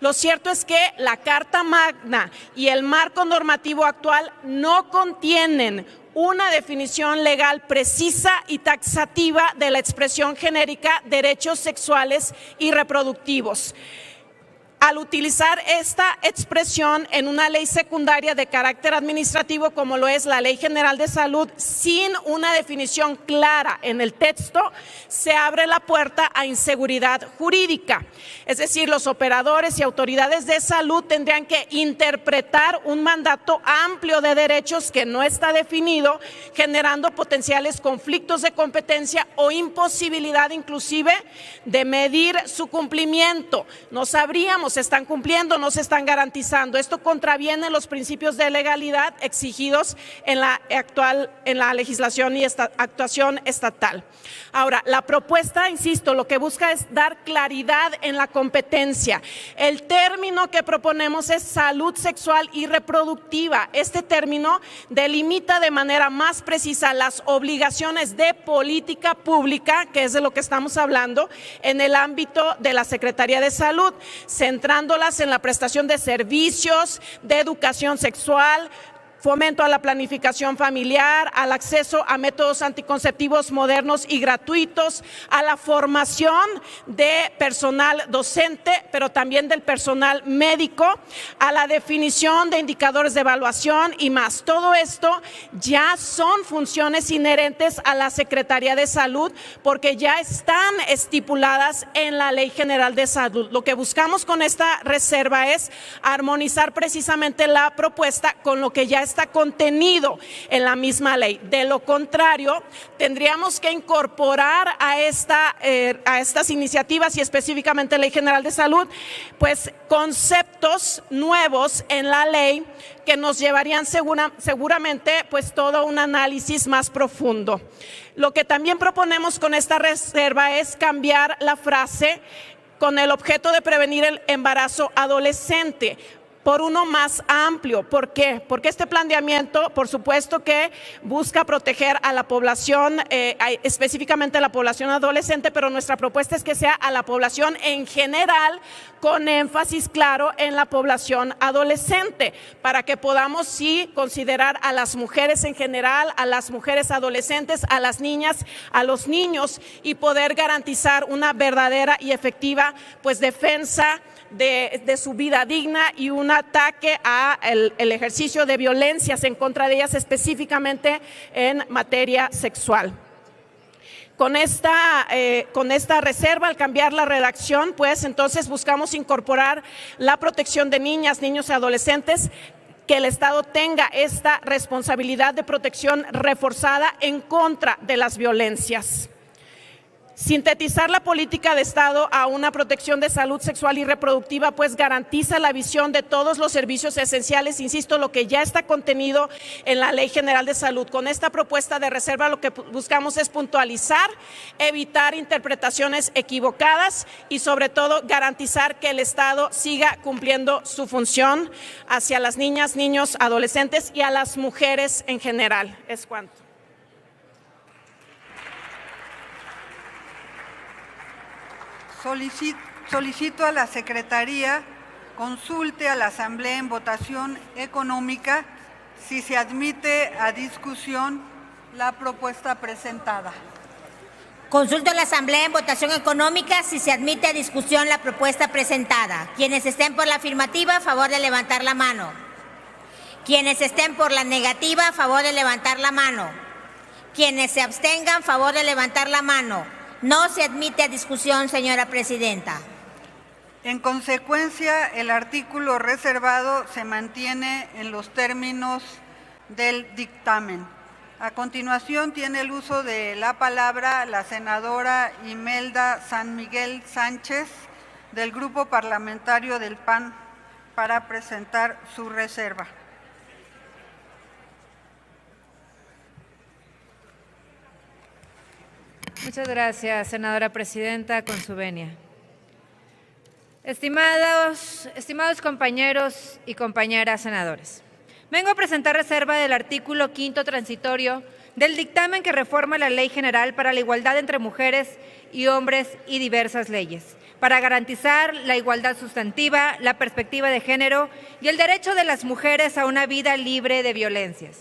Speaker 14: lo cierto es que la Carta Magna y el marco normativo actual no contienen una definición legal precisa y taxativa de la expresión genérica derechos sexuales y reproductivos. Al utilizar esta expresión en una ley secundaria de carácter administrativo como lo es la Ley General de Salud, sin una definición clara en el texto, se abre la puerta a inseguridad jurídica. Es decir, los operadores y autoridades de salud tendrían que interpretar un mandato amplio de derechos que no está definido, generando potenciales conflictos de competencia o imposibilidad inclusive de medir su cumplimiento. No sabríamos no se están cumpliendo, no se están garantizando. Esto contraviene los principios de legalidad exigidos en la legislación y actuación estatal. Ahora, la propuesta, insisto, lo que busca es dar claridad en la competencia. El término que proponemos es salud sexual y reproductiva. Este término delimita de manera más precisa las obligaciones de política pública, que es de lo que estamos hablando, en el ámbito de la Secretaría de Salud, centrándolas en la prestación de servicios, de educación sexual, fomento a la planificación familiar, al acceso a métodos anticonceptivos modernos y gratuitos, a la formación de personal docente, pero también del personal médico, a la definición de indicadores de evaluación y más. Todo esto ya son funciones inherentes a la Secretaría de Salud porque ya están estipuladas en la Ley General de Salud. Lo que buscamos con esta reserva es armonizar precisamente la propuesta con lo que ya está contenido en la misma ley. De lo contrario, tendríamos que incorporar a estas iniciativas y específicamente Ley General de Salud, pues conceptos nuevos en la ley que nos llevarían seguramente pues todo un análisis más profundo. Lo que también proponemos con esta reserva es cambiar la frase con el objeto de prevenir el embarazo adolescente por uno más amplio. ¿Por qué? Porque este planteamiento, por supuesto que busca proteger a la población, específicamente a la población adolescente, pero nuestra propuesta es que sea a la población en general, con énfasis claro en la población adolescente, para que podamos sí considerar a las mujeres en general, a las mujeres adolescentes, a las niñas, a los niños y poder garantizar una verdadera y efectiva pues defensa de su vida digna y un ataque a el ejercicio de violencias en contra de ellas, específicamente en materia sexual. Con esta reserva, al cambiar la redacción, pues entonces buscamos incorporar la protección de niñas, niños y adolescentes, que el Estado tenga esta responsabilidad de protección reforzada en contra de las violencias. Sintetizar la política de Estado a una protección de salud sexual y reproductiva, pues garantiza la visión de todos los servicios esenciales, insisto, lo que ya está contenido en la Ley General de Salud. Con esta propuesta de reserva lo que buscamos es puntualizar, evitar interpretaciones equivocadas y sobre todo garantizar que el Estado siga cumpliendo su función hacia las niñas, niños, adolescentes y a las mujeres en general. Es cuanto.
Speaker 3: Solicito a la Secretaría consulte a la Asamblea en votación económica si se admite a discusión la propuesta presentada.
Speaker 2: Consulto a la Asamblea en votación económica si se admite a discusión la propuesta presentada. Quienes estén por la afirmativa, a favor de levantar la mano. Quienes estén por la negativa, a favor de levantar la mano. Quienes se abstengan, a favor de levantar la mano. No se admite a discusión, señora presidenta.
Speaker 3: En consecuencia, el artículo reservado se mantiene en los términos del dictamen. A continuación, tiene el uso de la palabra la senadora Imelda San Miguel Sánchez, del Grupo Parlamentario del PAN, para presentar su reserva.
Speaker 15: Muchas gracias, senadora presidenta, con su venia. Estimados compañeros y compañeras senadores, vengo a presentar reserva del artículo 5º transitorio del dictamen que reforma la Ley General para la Igualdad entre Mujeres y Hombres y diversas leyes, para garantizar la igualdad sustantiva, la perspectiva de género y el derecho de las mujeres a una vida libre de violencias.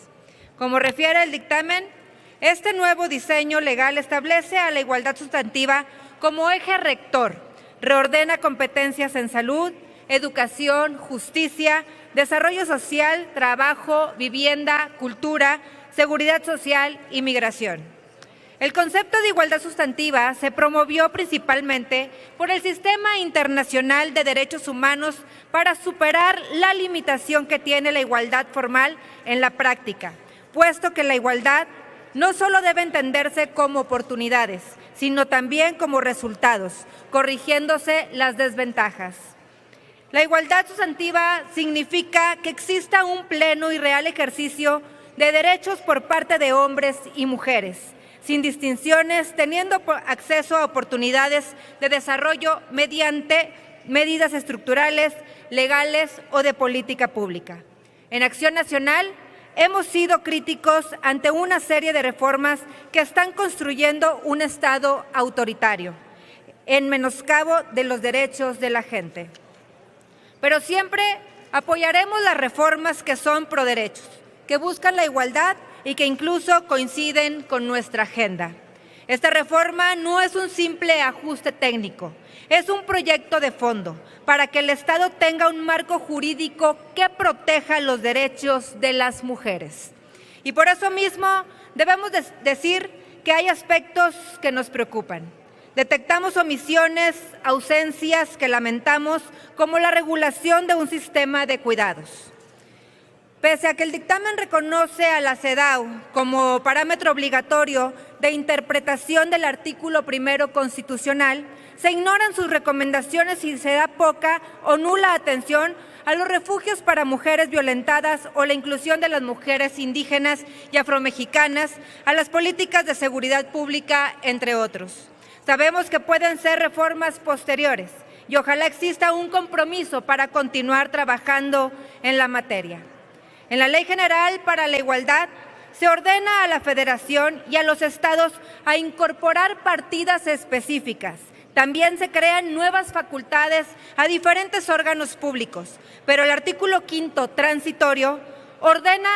Speaker 15: Como refiere el dictamen, este nuevo diseño legal establece a la igualdad sustantiva como eje rector, reordena competencias en salud, educación, justicia, desarrollo social, trabajo, vivienda, cultura, seguridad social y migración. El concepto de igualdad sustantiva se promovió principalmente por el Sistema Internacional de Derechos Humanos para superar la limitación que tiene la igualdad formal en la práctica, puesto que la igualdad no solo debe entenderse como oportunidades, sino también como resultados, corrigiéndose las desventajas. La igualdad sustantiva significa que exista un pleno y real ejercicio de derechos por parte de hombres y mujeres, sin distinciones, teniendo acceso a oportunidades de desarrollo mediante medidas estructurales, legales o de política pública. En Acción Nacional hemos sido críticos ante una serie de reformas que están construyendo un Estado autoritario, en menoscabo de los derechos de la gente. Pero siempre apoyaremos las reformas que son pro derechos, que buscan la igualdad y que incluso coinciden con nuestra agenda. Esta reforma no es un simple ajuste técnico, es un proyecto de fondo para que el Estado tenga un marco jurídico que proteja los derechos de las mujeres. Y por eso mismo debemos decir que hay aspectos que nos preocupan. Detectamos omisiones, ausencias que lamentamos, como la regulación de un sistema de cuidados. Pese a que el dictamen reconoce a la CEDAW como parámetro obligatorio de interpretación del artículo 1 constitucional, se ignoran sus recomendaciones y se da poca o nula atención a los refugios para mujeres violentadas o la inclusión de las mujeres indígenas y afromexicanas, a las políticas de seguridad pública, entre otros. Sabemos que pueden ser reformas posteriores y ojalá exista un compromiso para continuar trabajando en la materia. En la Ley General para la Igualdad se ordena a la Federación y a los estados a incorporar partidas específicas. También se crean nuevas facultades a diferentes órganos públicos, pero el artículo 5 transitorio ordena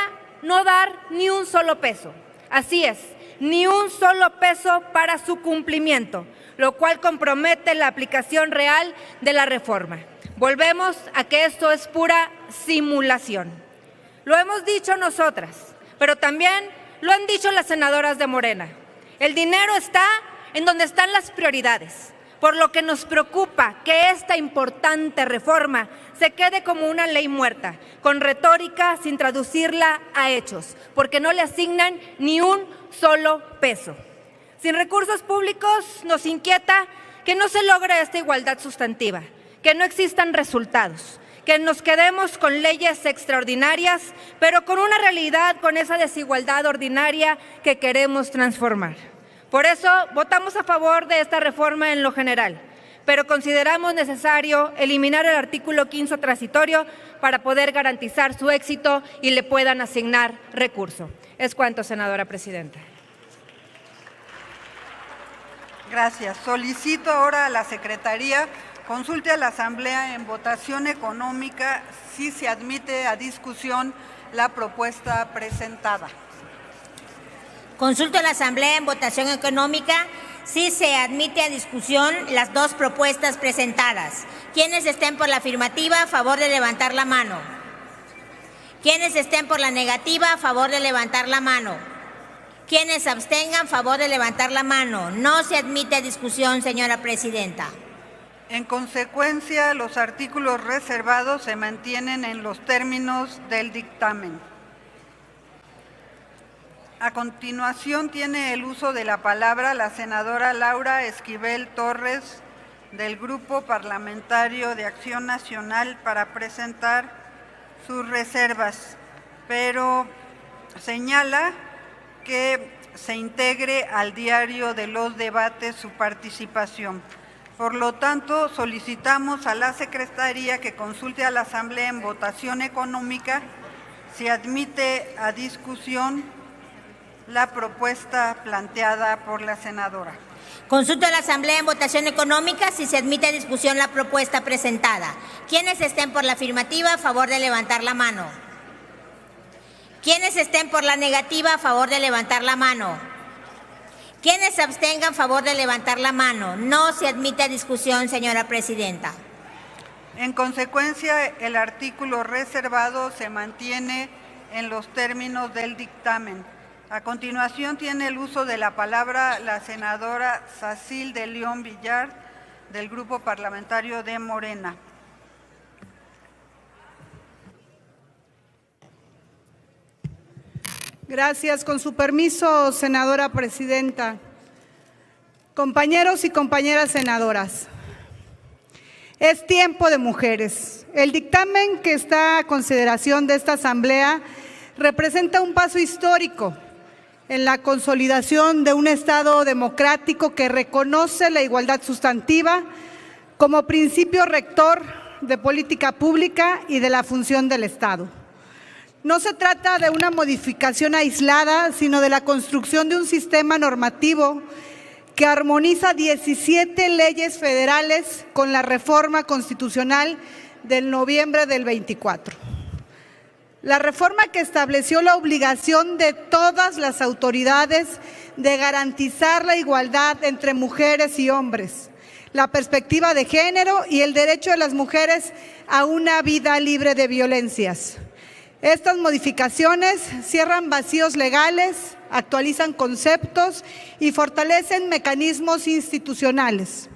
Speaker 15: no dar ni un solo peso. Así es, ni un solo peso para su cumplimiento, lo cual compromete la aplicación real de la reforma. Volvemos a que esto es pura simulación. Lo hemos dicho nosotras, pero también lo han dicho las senadoras de Morena. El dinero está en donde están las prioridades, por lo que nos preocupa que esta importante reforma se quede como una ley muerta, con retórica sin traducirla a hechos, porque no le asignan ni un solo peso. Sin recursos públicos nos inquieta que no se logre esta igualdad sustantiva, que no existan resultados, que nos quedemos con leyes extraordinarias, pero con una realidad, con esa desigualdad ordinaria que queremos transformar. Por eso votamos a favor de esta reforma en lo general, pero consideramos necesario eliminar el artículo 15 transitorio para poder garantizar su éxito y le puedan asignar recurso. Es cuanto, senadora presidenta.
Speaker 3: Gracias. Solicito ahora a la Secretaría consulte a la Asamblea en votación económica si se admite a discusión la propuesta presentada.
Speaker 2: Consulto a la Asamblea en votación económica si se admite a discusión las dos propuestas presentadas. Quienes estén por la afirmativa, a favor de levantar la mano. Quienes estén por la negativa, a favor de levantar la mano. Quienes abstengan, a favor de levantar la mano. No se admite a discusión, señora presidenta.
Speaker 3: En consecuencia, los artículos reservados se mantienen en los términos del dictamen. A continuación, tiene el uso de la palabra la senadora Laura Esquivel Torres, del Grupo Parlamentario de Acción Nacional, para presentar sus reservas, pero señala que se integre al diario de los debates su participación. Por lo tanto, solicitamos a la Secretaría que consulte a la Asamblea en votación económica si admite a discusión la propuesta planteada por la senadora.
Speaker 2: Consulto a la Asamblea en votación económica si se admite a discusión la propuesta presentada. Quienes estén por la afirmativa, a favor de levantar la mano. Quienes estén por la negativa, a favor de levantar la mano. Quienes se abstengan, a favor de levantar la mano. No se admite a discusión, señora presidenta.
Speaker 3: En consecuencia, el artículo reservado se mantiene en los términos del dictamen. A continuación, tiene el uso de la palabra la senadora Sacil de León Villar, del Grupo Parlamentario de Morena.
Speaker 16: Gracias. Con su permiso, senadora presidenta. Compañeros y compañeras senadoras, Es tiempo de mujeres. El dictamen que está a consideración de esta Asamblea representa un paso histórico en la consolidación de un Estado democrático que reconoce la igualdad sustantiva como principio rector de política pública y de la función del Estado. No se trata de una modificación aislada, sino de la construcción de un sistema normativo que armoniza 17 leyes federales con la reforma constitucional del noviembre del 24. La reforma que estableció la obligación de todas las autoridades de garantizar la igualdad entre mujeres y hombres, la perspectiva de género y el derecho de las mujeres a una vida libre de violencias. Estas modificaciones cierran vacíos legales, actualizan conceptos y fortalecen mecanismos institucionales,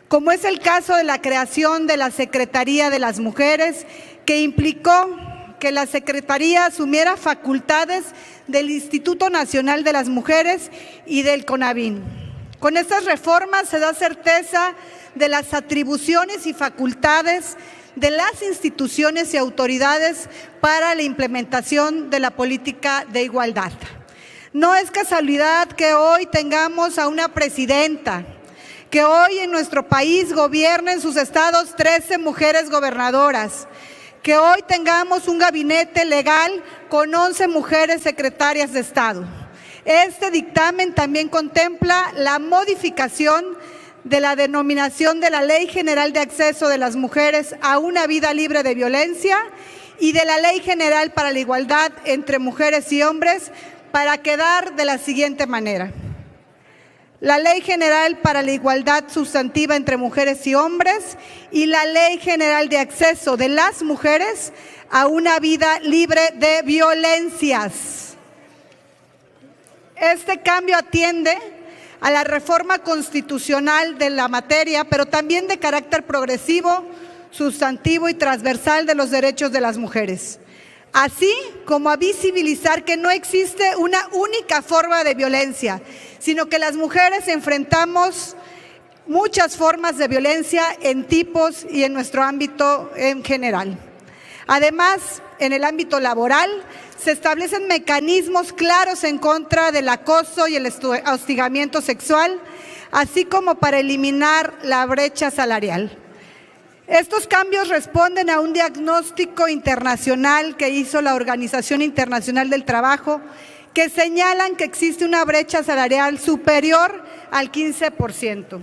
Speaker 16: como es el caso de la creación de la Secretaría de las Mujeres, que implicó que la Secretaría asumiera facultades del Instituto Nacional de las Mujeres y del CONAVIN. Con estas reformas se da certeza de las atribuciones y facultades de las instituciones y autoridades para la implementación de la política de igualdad. No es casualidad que hoy tengamos a una presidenta, que hoy en nuestro país gobiernen en sus estados 13 mujeres gobernadoras, que hoy tengamos un gabinete legal con 11 mujeres secretarias de Estado. Este dictamen también contempla la modificación de la denominación de la Ley General de Acceso de las Mujeres a una Vida Libre de Violencia y de la Ley General para la Igualdad entre Mujeres y Hombres, para quedar de la siguiente manera. La Ley General para la Igualdad Sustantiva entre Mujeres y Hombres y la Ley General de Acceso de las Mujeres a una Vida Libre de Violencias. Este cambio atiende a la reforma constitucional de la materia, pero también de carácter progresivo, sustantivo y transversal de los derechos de las mujeres, así como a visibilizar que no existe una única forma de violencia, sino que las mujeres enfrentamos muchas formas de violencia en tipos y en nuestro ámbito en general. Además, en el ámbito laboral, se establecen mecanismos claros en contra del acoso y el hostigamiento sexual, así como para eliminar la brecha salarial. Estos cambios responden a un diagnóstico internacional que hizo la Organización Internacional del Trabajo, que señalan que existe una brecha salarial superior al 15%.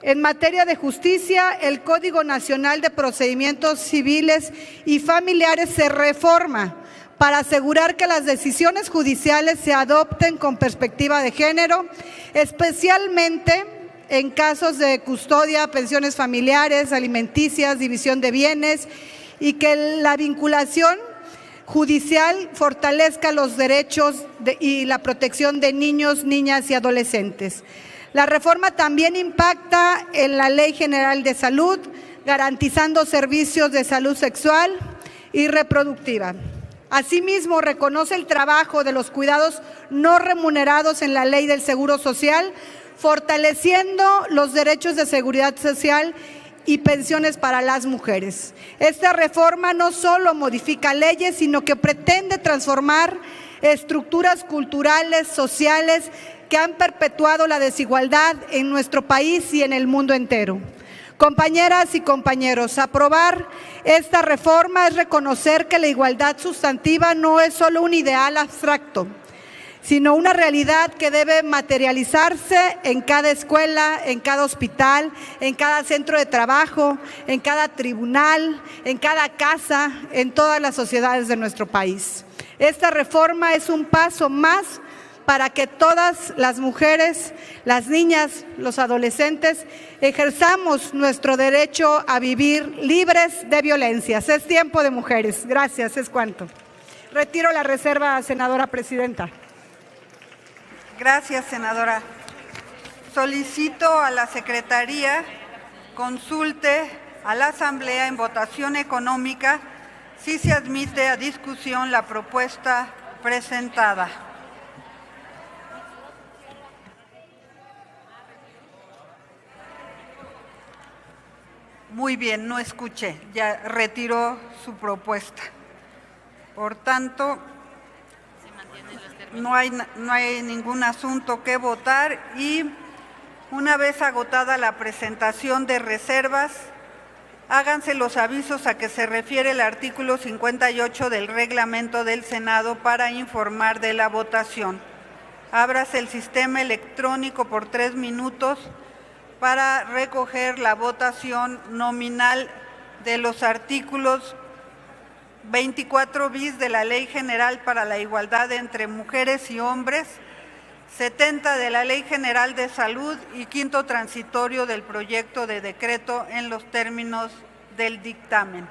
Speaker 16: En materia de justicia, el Código Nacional de Procedimientos Civiles y Familiares se reforma para asegurar que las decisiones judiciales se adopten con perspectiva de género, especialmente en casos de custodia, pensiones familiares, alimenticias, división de bienes, y que la vinculación judicial fortalezca los derechos y la protección de niños, niñas y adolescentes. La reforma también impacta en la Ley General de Salud, garantizando servicios de salud sexual y reproductiva. Asimismo, reconoce el trabajo de los cuidados no remunerados en la Ley del Seguro Social, fortaleciendo los derechos de seguridad social y pensiones para las mujeres. Esta reforma no solo modifica leyes, sino que pretende transformar estructuras culturales, sociales, que han perpetuado la desigualdad en nuestro país y en el mundo entero. Compañeras y compañeros, aprobar esta reforma es reconocer que la igualdad sustantiva no es solo un ideal abstracto, sino una realidad que debe materializarse en cada escuela, en cada hospital, en cada centro de trabajo, en cada tribunal, en cada casa, en todas las sociedades de nuestro país. Esta reforma es un paso más para que todas las mujeres, las niñas, los adolescentes, ejerzamos nuestro derecho a vivir libres de violencias. Es tiempo de mujeres. Gracias, es cuanto. Retiro la reserva, senadora presidenta.
Speaker 3: Gracias, senadora. Solicito a la Secretaría consulte a la Asamblea en votación económica si se admite a discusión la propuesta presentada. Muy bien, no escuché, ya retiró su propuesta. Por tanto, no hay ningún asunto que votar y una vez agotada la presentación de reservas, háganse los avisos a que se refiere el artículo 58 del reglamento del Senado para informar de la votación. Ábrase el sistema electrónico por 3 minutos para recoger la votación nominal de los artículos 24 bis de la Ley General para la Igualdad entre Mujeres y Hombres, 70 de la Ley General de Salud y quinto transitorio del proyecto de decreto en los términos del dictamen.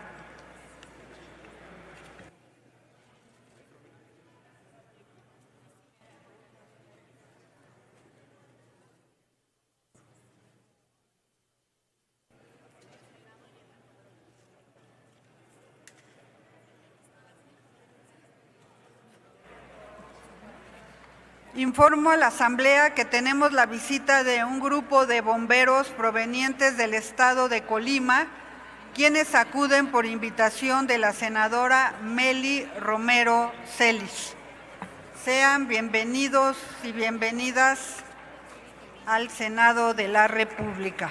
Speaker 3: Informo a la Asamblea que tenemos la visita de un grupo de bomberos provenientes del estado de Colima, quienes acuden por invitación de la senadora Meli Romero Celis. Sean bienvenidos y bienvenidas al Senado de la República.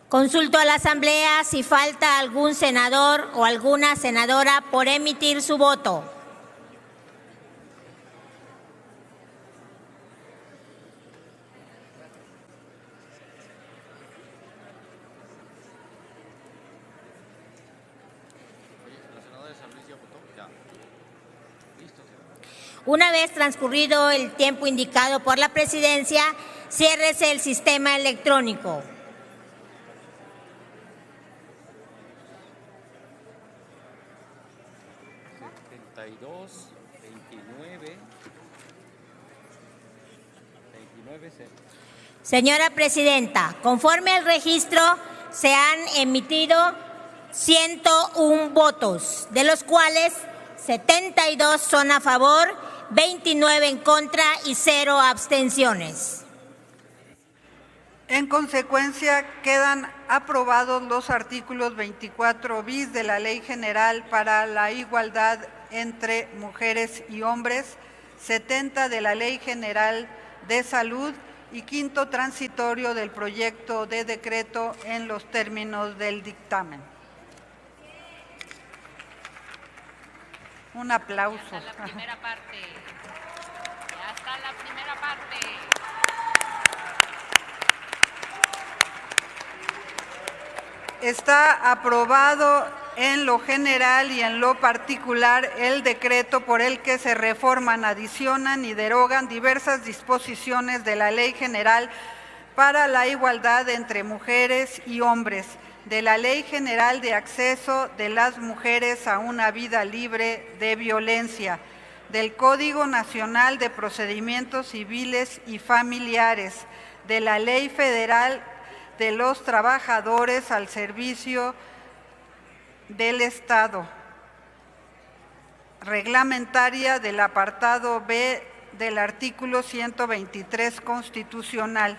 Speaker 2: Consulto a la Asamblea si falta algún senador o alguna senadora por emitir su voto. Una vez transcurrido el tiempo indicado por la presidencia, ciérrese el sistema electrónico. Señora Presidenta, conforme al registro, se han emitido 101 votos, de los cuales 72 son a favor, 29 en contra y 0 abstenciones.
Speaker 3: En consecuencia, quedan aprobados los artículos 24 bis de la Ley General para la Igualdad entre Mujeres y Hombres, 70 de la Ley General de Salud y quinto transitorio del proyecto de decreto en los términos del dictamen. Un aplauso.
Speaker 1: Ya está la primera parte. Ya está la primera parte.
Speaker 3: Está aprobado en lo general y en lo particular el decreto por el que se reforman, adicionan y derogan diversas disposiciones de la Ley General para la Igualdad entre Mujeres y Hombres, de la Ley General de Acceso de las Mujeres a una Vida Libre de Violencia, del Código Nacional de Procedimientos Civiles y Familiares, de la Ley Federal de los Trabajadores al Servicio del Estado, reglamentaria del apartado B del artículo 123 constitucional,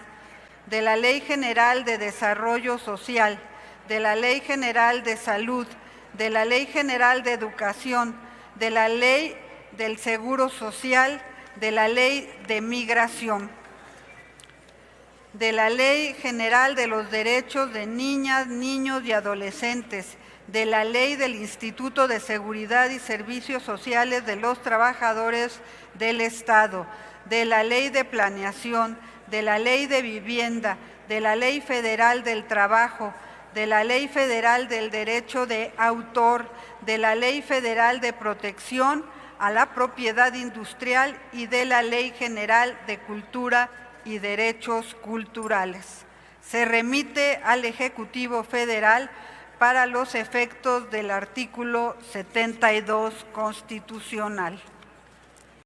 Speaker 3: de la Ley General de Desarrollo Social, de la Ley General de Salud, de la Ley General de Educación, de la Ley del Seguro Social, de la Ley de Migración, de la Ley General de los Derechos de Niñas, Niños y Adolescentes, de la Ley del Instituto de Seguridad y Servicios Sociales de los Trabajadores del Estado, de la Ley de Planeación, de la Ley de Vivienda, de la Ley Federal del Trabajo, de la Ley Federal del Derecho de Autor, de la Ley Federal de Protección a la Propiedad Industrial y de la Ley General de Cultura y Derechos Culturales. Se remite al Ejecutivo Federal para los efectos del artículo 72 constitucional.